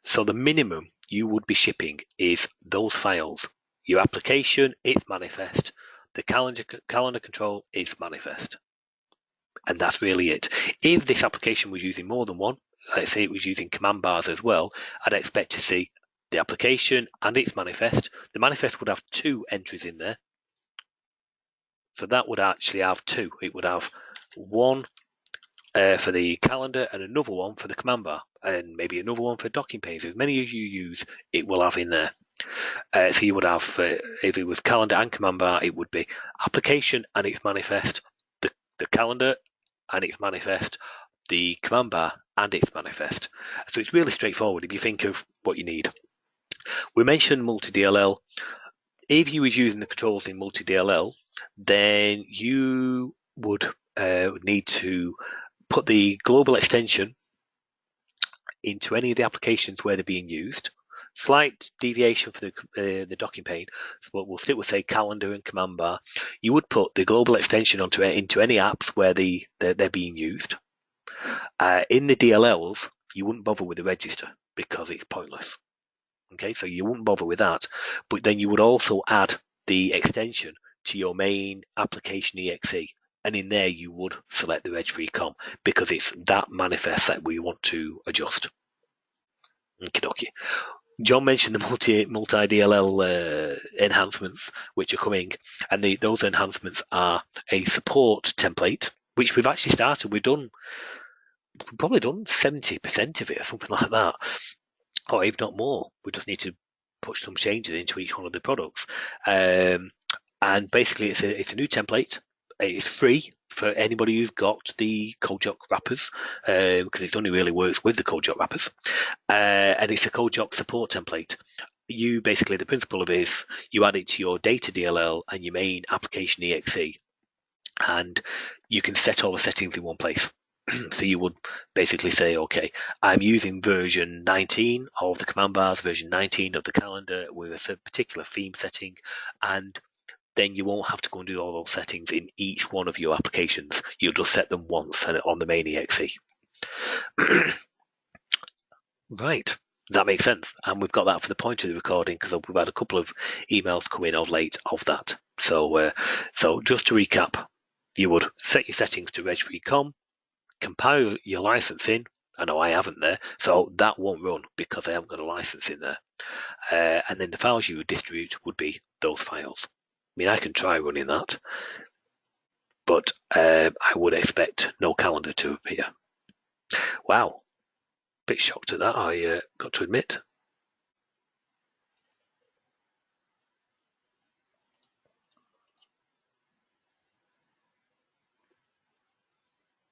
So the minimum you would be shipping is those files. Your application, its manifest. The calendar control is manifest. And that's really it. If this application was using more than one, let's say it was using command bars as well, I'd expect to see the application and its manifest. The manifest would have two entries in there. So that would actually have two. It would have one for the calendar and another one for the command bar, and maybe another one for docking panes. As many as you use, it will have in there. So you would have, if it was calendar and command bar, it would be application and its manifest, the calendar and its manifest, the command bar and its manifest. So it's really straightforward if you think of what you need. We mentioned multi-DLL. If you was using the controls in multi-DLL, then you would need to put the global extension into any of the applications where they're being used. Slight deviation for the docking pane, but we'll stick with, say, calendar and command bar. You would put the global extension into any apps where they're being used. In the DLLs, you wouldn't bother with the register because it's pointless. Okay, so you wouldn't bother with that, but then you would also add the extension to your main application exe, and in there you would select the RegFree COM because it's that manifest that we want to adjust. Okie dokie. John mentioned the multi-DLL enhancements which are coming, and those enhancements are a support template, which we've actually started. We've probably done 70% of it or something like that, or if not more. We just need to push some changes into each one of the products. And basically it's a new template. It's free for anybody who's got the CodeJock wrappers, because it only really works with the CodeJock wrappers. And it's a CodeJock support template. You basically, the principle of it is you add it to your data DLL and your main application exe, and you can set all the settings in one place. So you would basically say, okay, I'm using version 19 of the command bars, version 19 of the calendar with a particular theme setting, and then you won't have to go and do all those settings in each one of your applications. You'll just set them once on the main exe. Right, that makes sense. And we've got that for the point of the recording because we've had a couple of emails come in of late of that. So just to recap, you would set your settings to RegFree COM, compile your license in. I know I haven't there, so that won't run because I haven't got a license in there. And then the files you would distribute would be those files. I mean, I can try running that, but I would expect no calendar to appear. Wow, bit shocked at that, I got to admit.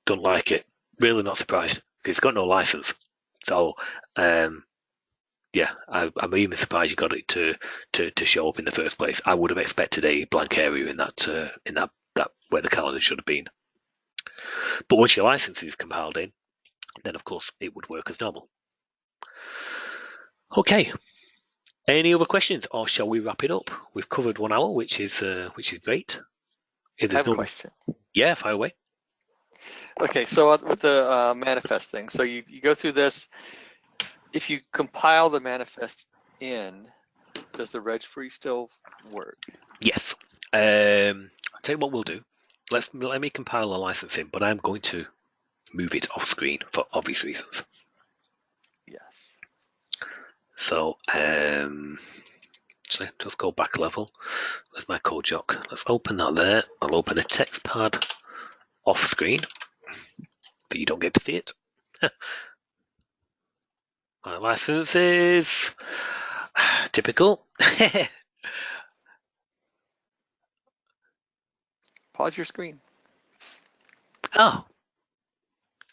Don't like it. Really not surprised because it's got no license. So yeah, I'm even surprised you got it to show up in the first place. I would have expected a blank area in that where the calendar should have been. But once your license is compiled in, then of course it would work as normal. Okay. Any other questions, or shall we wrap it up? We've covered 1 hour, which is great. I have a question. Yeah, fire away. Okay, so with the manifest thing, so you go through this. If you compile the manifest in, does the RegFree still work? Yes. I'll tell you what we'll do. Let me compile a license in, but I'm going to move it off screen for obvious reasons. Yes. So let's go back level. Where's my CodeJock? Let's open that there. I'll open a text pad off screen, but you don't get to see it. My license is typical. Pause your screen. Oh,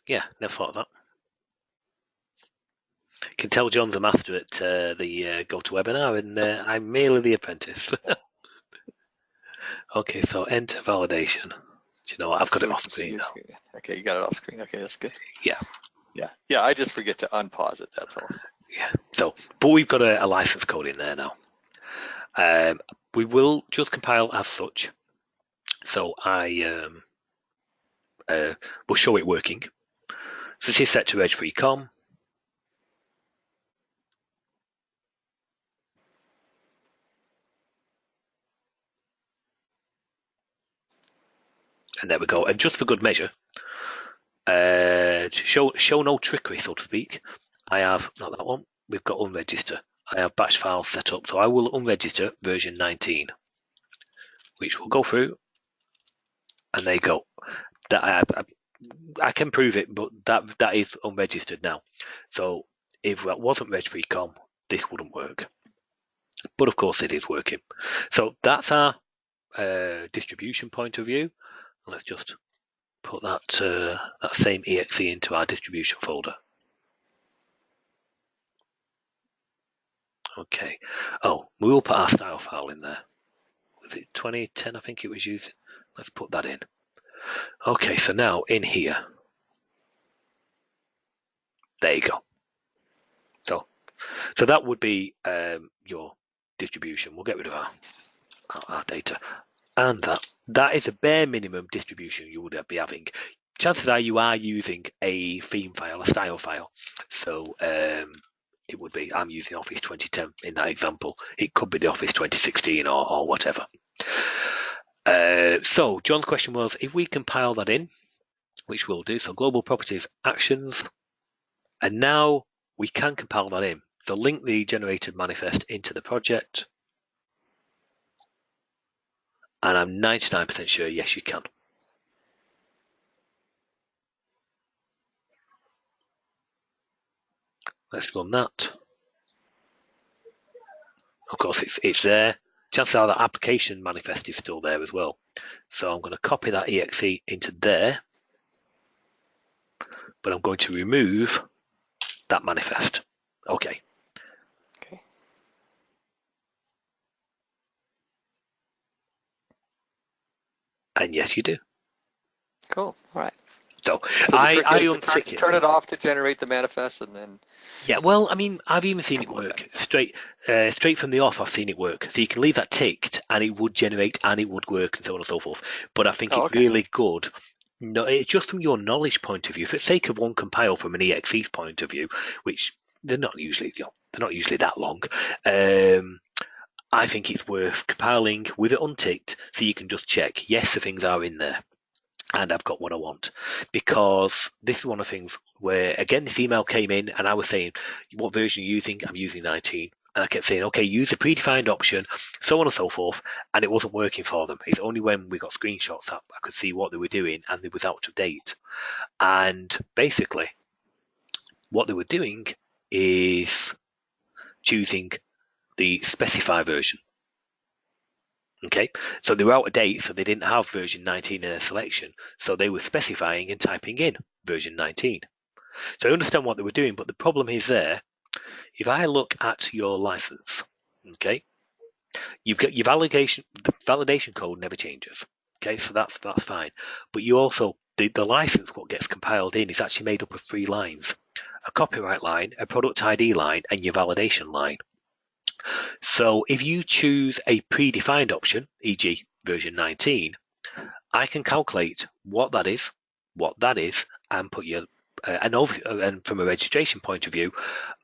yeah, never thought of that. Can tell John's a master at the GoToWebinar, and I'm merely the apprentice. Okay, so enter validation. Do you know what? I've got it off screen now. Okay, you got it off screen. Okay, that's good. Yeah. Yeah. I just forget to unpause it. That's all. Yeah. So, but we've got a license code in there now. We will just compile as such. So I will show it working. So this is set to RegFree COM. And there we go. And just for good measure, to show no trickery, so to speak, I have, not that one, we've got unregister. I have batch files set up, so I will unregister version 19, which will go through, and there you go. that I can prove it, but that is unregistered now. So if that wasn't RegFree COM, this wouldn't work. But of course it is working. So that's our distribution point of view. Let's just put that same exe into our distribution folder. Okay. Oh, we will put our style file in there. Was it 2010? I think it was using. Let's put that in. Okay, so now in here, there you go. So that would be your distribution. We'll get rid of our data, and that is a bare minimum distribution you would be having. Chances are you are using a theme file, a style file. So it would be, I'm using Office 2010 in that example. It could be the Office 2016 or whatever. So John's question was, if we compile that in, which we'll do, so global properties actions, and now we can compile that in. So link the generated manifest into the project, and I'm 99% sure, yes, you can. Let's run that. Of course, it's there. Chances are that application manifest is still there as well. So I'm going to copy that exe into there, but I'm going to remove that manifest. Okay. Okay. And yes, you do. Cool. All right. So I untick it. Turn it off to generate the manifest, and then. Yeah, well, I mean, I've even seen it work straight from the off. I've seen it work. So you can leave that ticked, and it would generate, and it would work, and so on and so forth. But I think it's really good. No, it's just from your knowledge point of view. For the sake of one compile from an EXE's point of view, which they're not usually that long. I think it's worth compiling with it unticked, so you can just check. Yes, the things are in there. And I've got what I want, because this is one of the things where, again, this email came in and I was saying, what version are you using? I'm using 19. And I kept saying, okay, use the predefined option, so on and so forth. And it wasn't working for them. It's only when we got screenshots up I could see what they were doing, and it was out of date. And basically, what they were doing is choosing the specify version. Okay, so they were out of date, so they didn't have version 19 in their selection. So they were specifying and typing in version 19. So I understand what they were doing, but the problem is there. If I look at your license, okay, you've got your the validation code never changes. Okay, so that's fine. But you also, the license, what gets compiled in, is actually made up of 3 lines: a copyright line, a product ID line, and your validation line. So if you choose a predefined option, e.g. version 19, I can calculate what that is, and put your and from a registration point of view,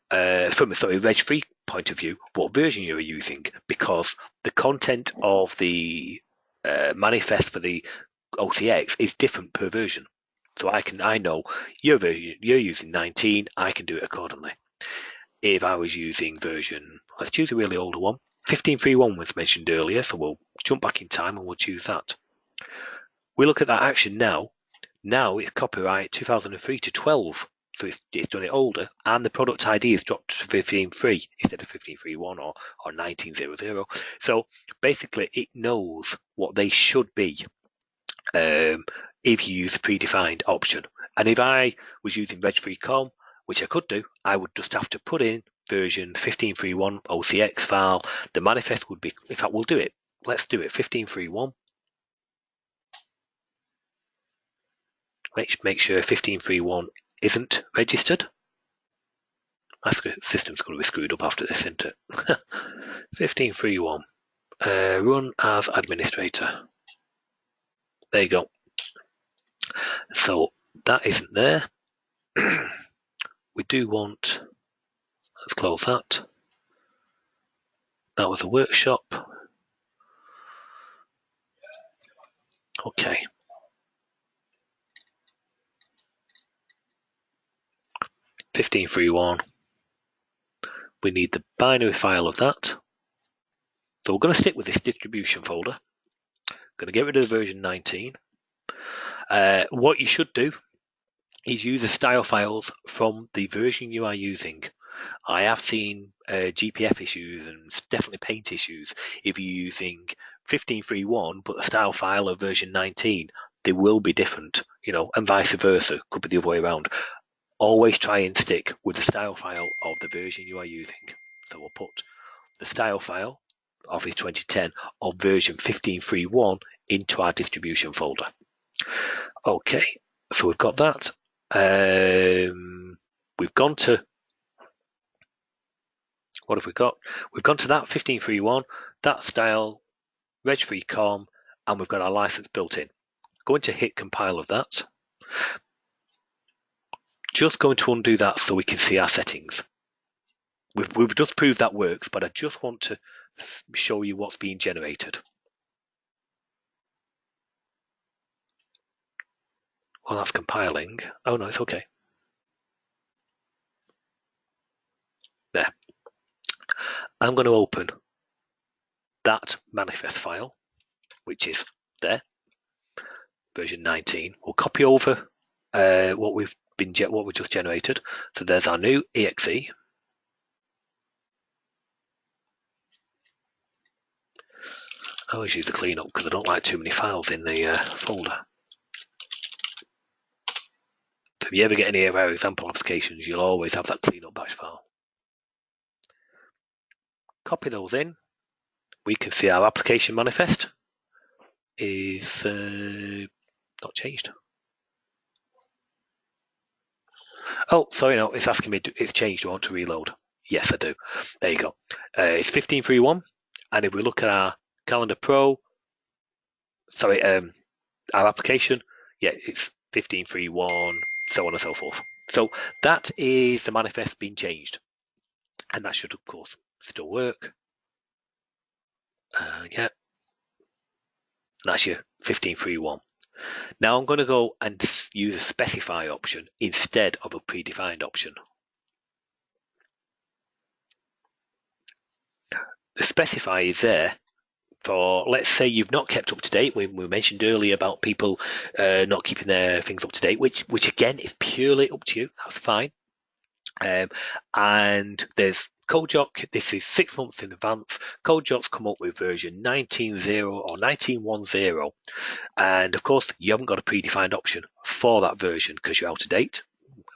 from a RegFree point of view, what version you're using, because the content of the manifest for the OCX is different per version. So I know your version, you're using 19, I can do it accordingly. If I was using version, let's choose a really older one. 15.3.1 was mentioned earlier, so we'll jump back in time and we'll choose that. We look at that action now. Now it's copyright 2003 to 12, so it's done it older, and the product ID is dropped to 15.3 instead of 15.3.1 or 19.00. So basically, it knows what they should be if you use the predefined option. And if I was using RegFree COM, which I could do, I would just have to put in version 15.3.1 OCX file. The manifest would be, in fact, we'll do it. Let's do it, 15.3.1. Make sure 15.3.1 isn't registered. My system's going to be screwed up after this, isn't it? 15.3.1. Run as administrator. There you go. So that isn't there. We do want, let's close that. That was a workshop. Okay. 15.3.1. We need the binary file of that. So we're going to stick with this distribution folder. Going to get rid of the version 19. What you should do is use the style files from the version you are using. I have seen GPF issues and definitely paint issues if you're using 15.3.1 but the style file of version 19. They will be different, and vice versa. Could be the other way around. Always try and stick with the style file of the version you are using. So we'll put the style file Office 2010 of version 15.3.1 into our distribution folder. Okay, so we've got that. We've gone to, what have we got? We've gone to that 15.3.1, that style, RegFree COM, and we've got our license built in. Going to hit compile of that. Just going to undo that so we can see our settings. We've just proved that works, but I just want to show you what's being generated. Well, that's compiling. Oh no, it's okay. There. I'm going to open that manifest file, which is there, version 19. We'll copy over what we just generated. So there's our new exe. I always use the cleanup because I don't like too many files in the folder. So if you ever get any of our example applications, you'll always have that cleanup bash file. Copy those in. We can see our application manifest is not changed. Oh, sorry, no, it's asking me it's changed. Do I want to reload? Yes, I do. There you go. It's 15.3.1, and if we look at our Calendar Pro, sorry, our application, yeah, it's 15.3.1, so on and so forth. So that is the manifest being changed, and that should, of course, still work. Yeah, that's your 15.3.1. Now I'm going to go and use a specify option instead of a predefined option. The specify is there for, let's say you've not kept up to date. We mentioned earlier about people not keeping their things up to date, which again is purely up to you. That's fine. And there's CodeJock. This is 6 months in advance. CodeJock's come up with version 19.0 or 19.10, and of course you haven't got a predefined option for that version because you're out of date,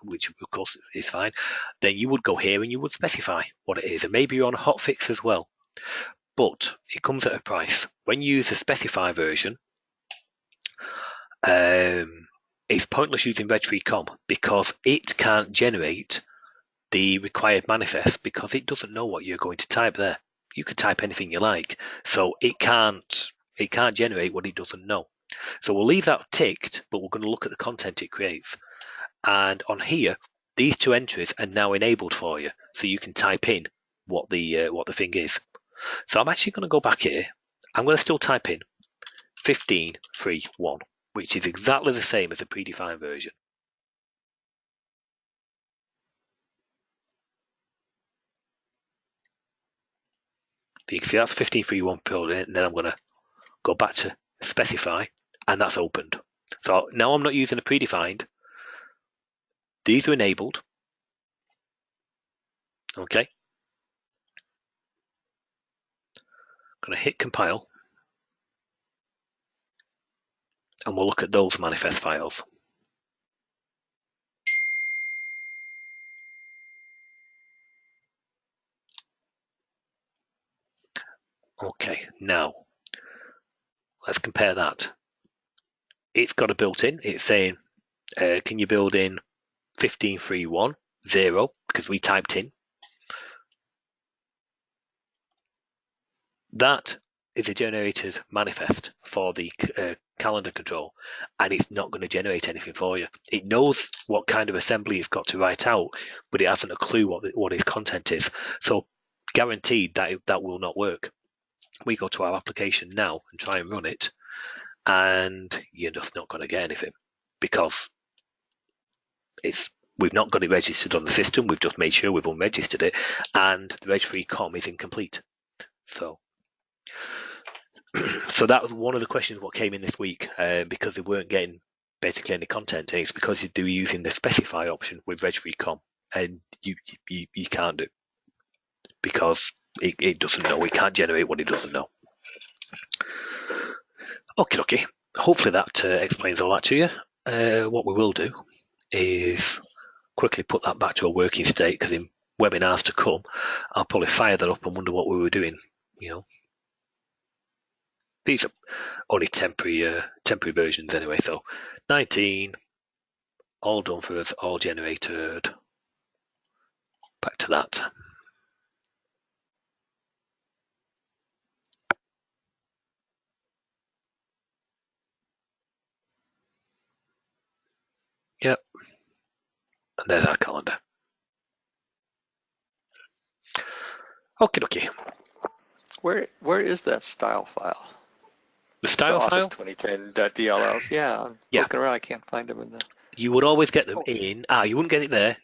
which of course is fine. Then you would go here and you would specify what it is, and maybe you're on a hotfix as well. But it comes at a price. When you use the specify version, it's pointless using RegFree COM because it can't generate the required manifest because it doesn't know what you're going to type there. You could type anything you like, so it can't generate what it doesn't know. So we'll leave that ticked, but we're going to look at the content it creates. And on here, these two entries are now enabled for you, so you can type in what the thing is. So I'm actually going to go back here. I'm going to still type in 15.3.1, which is exactly the same as the predefined version. You can see that's 15.3.1 and then I'm going to go back to specify, and that's opened. So now I'm not using a predefined. These are enabled. Okay. I'm going to hit compile, and we'll look at those manifest files. Okay, now let's compare that. It's got a built-in. It's saying, can you build in 15.3.1 0 because we typed in. That is a generated manifest for the calendar control, and it's not going to generate anything for you. It knows what kind of assembly it's got to write out, but it hasn't a clue what its content is. So guaranteed that will not work. We go to our application now and try and run it, and you're just not going to get anything because we've not got it registered on the system. We've just made sure we've unregistered it, and the RegFree COM is incomplete. So that was one of the questions what came in this week because they weren't getting basically any content, and it's because they're using the specify option with RegFree COM, and you can't do, because it doesn't know. It can't generate what it doesn't know. Okay. Hopefully that explains all that to you. What we will do is quickly put that back to a working state, because in webinars to come, I'll probably fire that up and wonder what we were doing. These are only temporary versions anyway. So 19, all done for us, all generated. Back to that. Yep. And there's our calendar. Okay. Where is that style file? The style file? Office 2010.dlls. Yeah, I'm looking around. I can't find them in the. You would always get them in. You wouldn't get it there.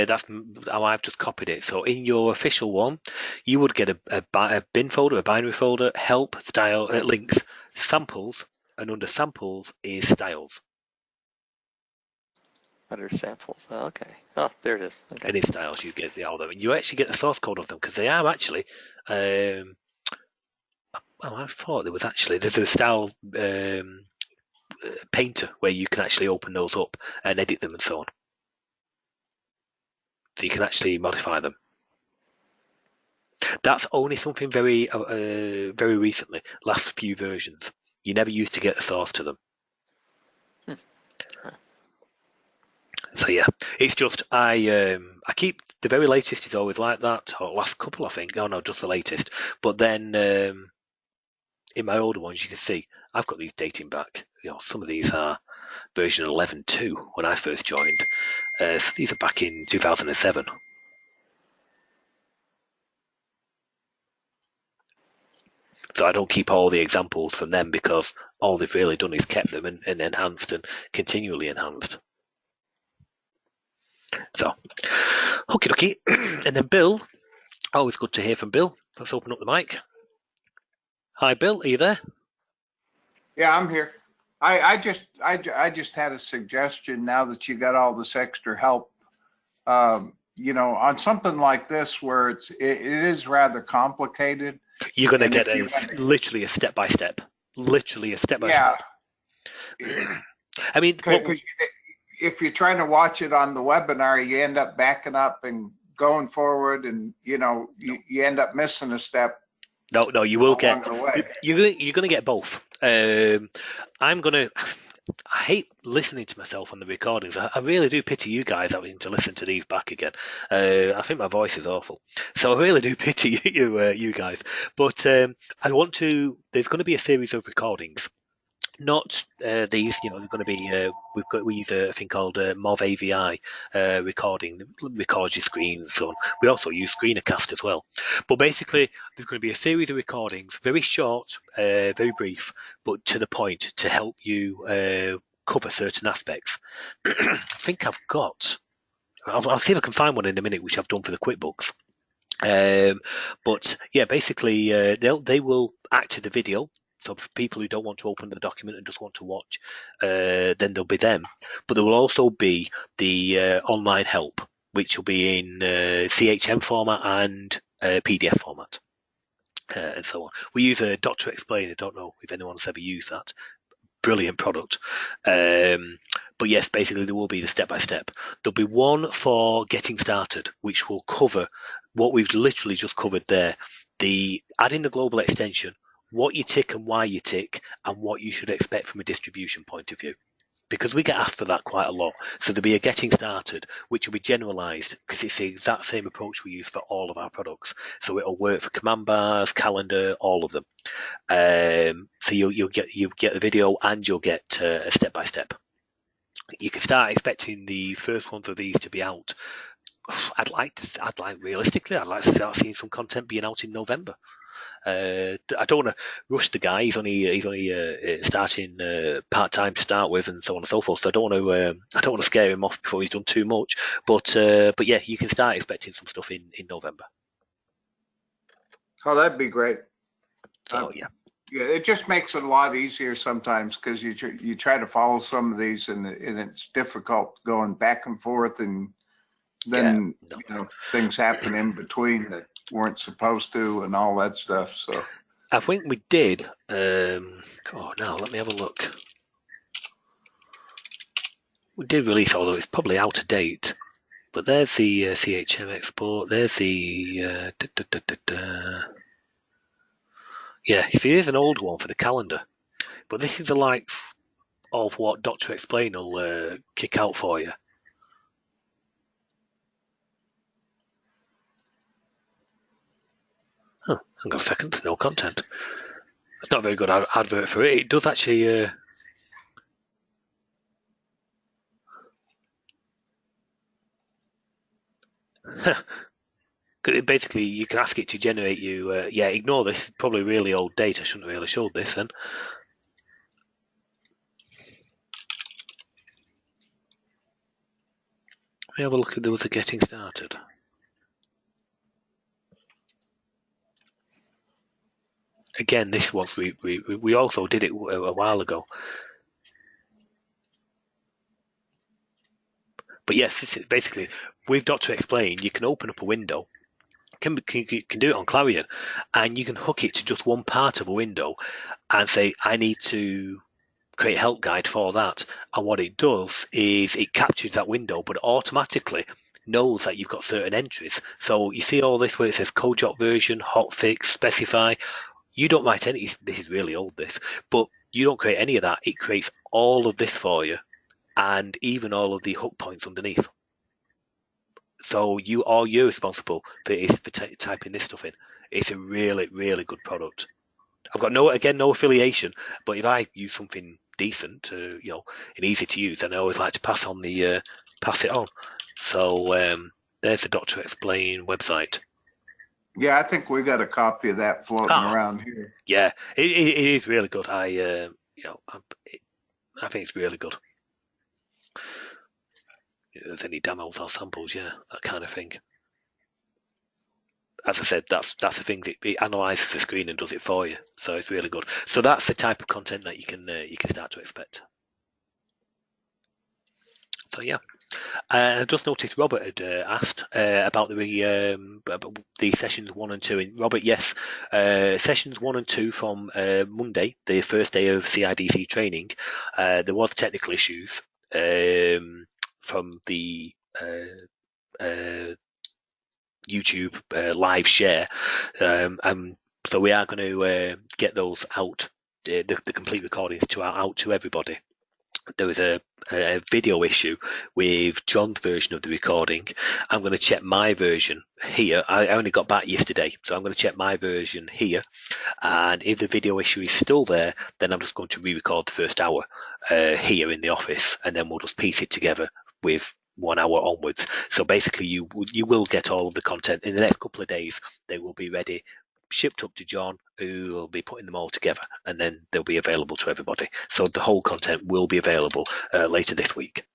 That's how I've just copied it. So in your official one, you would get a bin folder, a binary folder, help, style, links, samples, and under samples is styles. Under samples. Okay. Oh, there it is. Okay. And in styles, you get all of them. And you actually get the source code of them, because they are actually. I thought there's a style painter where you can actually open those up and edit them and so on. So you can actually modify them. That's only something very recently, last few versions. You never used to get the source to them. So yeah, it's just I keep the very latest is always like that, or last couple I think. Oh no, just the latest. But then in my older ones, you can see I've got these dating back. Some of these are version 11.2 when I first joined. So these are back in 2007. So I don't keep all the examples from them, because all they've really done is kept them and enhanced and continually enhanced. So, okie. And then Bill, always good to hear from Bill. Let's open up the mic. Hi, Bill, are you there? Yeah, I'm here. I just had a suggestion now that you got all this extra help. On something like this where it is rather complicated. You're going to get literally a step-by-step. Literally a step-by-step. Yeah. I mean, because if you're trying to watch it on the webinar, you end up backing up and going forward, and you end up missing a step. No, you will get. You're going to get both. I hate listening to myself on the recordings. I really do pity you guys having to listen to these back again. I think my voice is awful, so I really do pity you guys. But there's going to be a series of recordings. Not these, they're going to be. We use a thing called MOV AVI recording, records your screen and so on. We also use Screenercast as well. But basically, there's going to be a series of recordings, very short, very brief, but to the point, to help you cover certain aspects. I think I've got. I'll see if I can find one in a minute, which I've done for the QuickBooks. But yeah, basically, they will act as a video. So for people who don't want to open the document and just want to watch, then there'll be them. But there will also be the online help, which will be in CHM format and PDF format, and so on. We use a Dr. Explain. I don't know if anyone's ever used that. Brilliant product. But yes, basically there will be the step-by-step. There'll be one for getting started, which will cover what we've literally just covered there. Adding the global extension, what you tick and why you tick, and what you should expect from a distribution point of view. Because we get asked for that quite a lot. So there'll be a getting started, which will be generalized, because it's the exact same approach we use for all of our products. So it'll work for command bars, calendar, all of them. So you'll get the video, and you'll get a step-by-step. You can start expecting the first ones of these to be out. Realistically, I'd like to start seeing some content being out in November. I don't want to rush the guy. He's only starting part-time to start with, and so on and so forth. So I don't want to scare him off before he's done too much. But yeah, you can start expecting some stuff in November. Oh, that'd be great. So yeah. Yeah, it just makes it a lot easier sometimes because you try to follow some of these and it's difficult going back and forth, and then things happen in between that weren't supposed to and all that stuff. So I think we did. Now let me have a look. We did release, although it's probably out of date. But there's the CHM export. There's the yeah. See, here's an old one for the calendar, but this is the likes of what Dr. Explain will kick out for you. Oh, hang on a second. No content. It's not a very good advert for it. It does actually. Basically, you can ask it to generate you. Ignore this. It's probably really old data. I shouldn't have really showed this then. Let me have a look at the getting started. Again, this was we also did it a while ago. But yes, this is basically with Dr. Explain, you can open up a window. You can do it on Clarion, and you can hook it to just one part of a window and say, I need to create a help guide for that. And what it does is it captures that window, but automatically knows that you've got certain entries. So you see all this where it says Kojot version, hotfix, specify. You don't write any. This is really old, this, but you don't create any of that. It creates all of this for you, and even all of the hook points underneath. So you're responsible for typing this stuff in. It's a really, really good product. I've got no affiliation, but if I use something decent, and easy to use, then I always like to pass it on. So there's the Dr. Explain website. Yeah, I think we got a copy of that floating around here. Yeah, it is really good. I think it's really good. If there's any demos or samples, yeah, that kind of thing. As I said, that's the thing. It analyzes the screen and does it for you, so it's really good. So that's the type of content that you can start to expect. So yeah, and I just noticed Robert had asked about the sessions 1 and 2. And Robert, yes, sessions 1 and 2 from Monday, the first day of CIDC training. There was technical issues from the YouTube live share, and so we are going to get those out, the complete recordings out to everybody. There was a video issue with John's version of the recording. I'm going to check my version here. I only got back yesterday, so I'm going to check my version here, and if the video issue is still there, then I'm just going to re-record the first hour here in the office, and then we'll just piece it together with 1 hour onwards. So basically you will get all of the content in the next couple of days. They will be ready, shipped up to John, who will be putting them all together, and then they'll be available to everybody. So the whole content will be available later this week.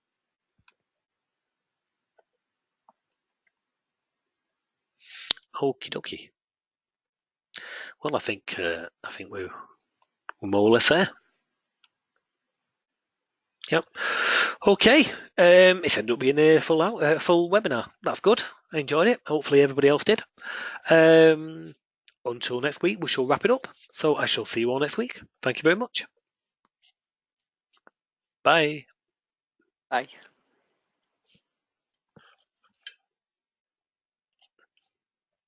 Okie dokie. Well, I think we're more or less there. Yep. Okay. It's ended up being a full webinar. That's good. I enjoyed it. Hopefully everybody else did. Until next week, we shall wrap it up. So I shall see you all next week. Thank you very much. Bye. Bye.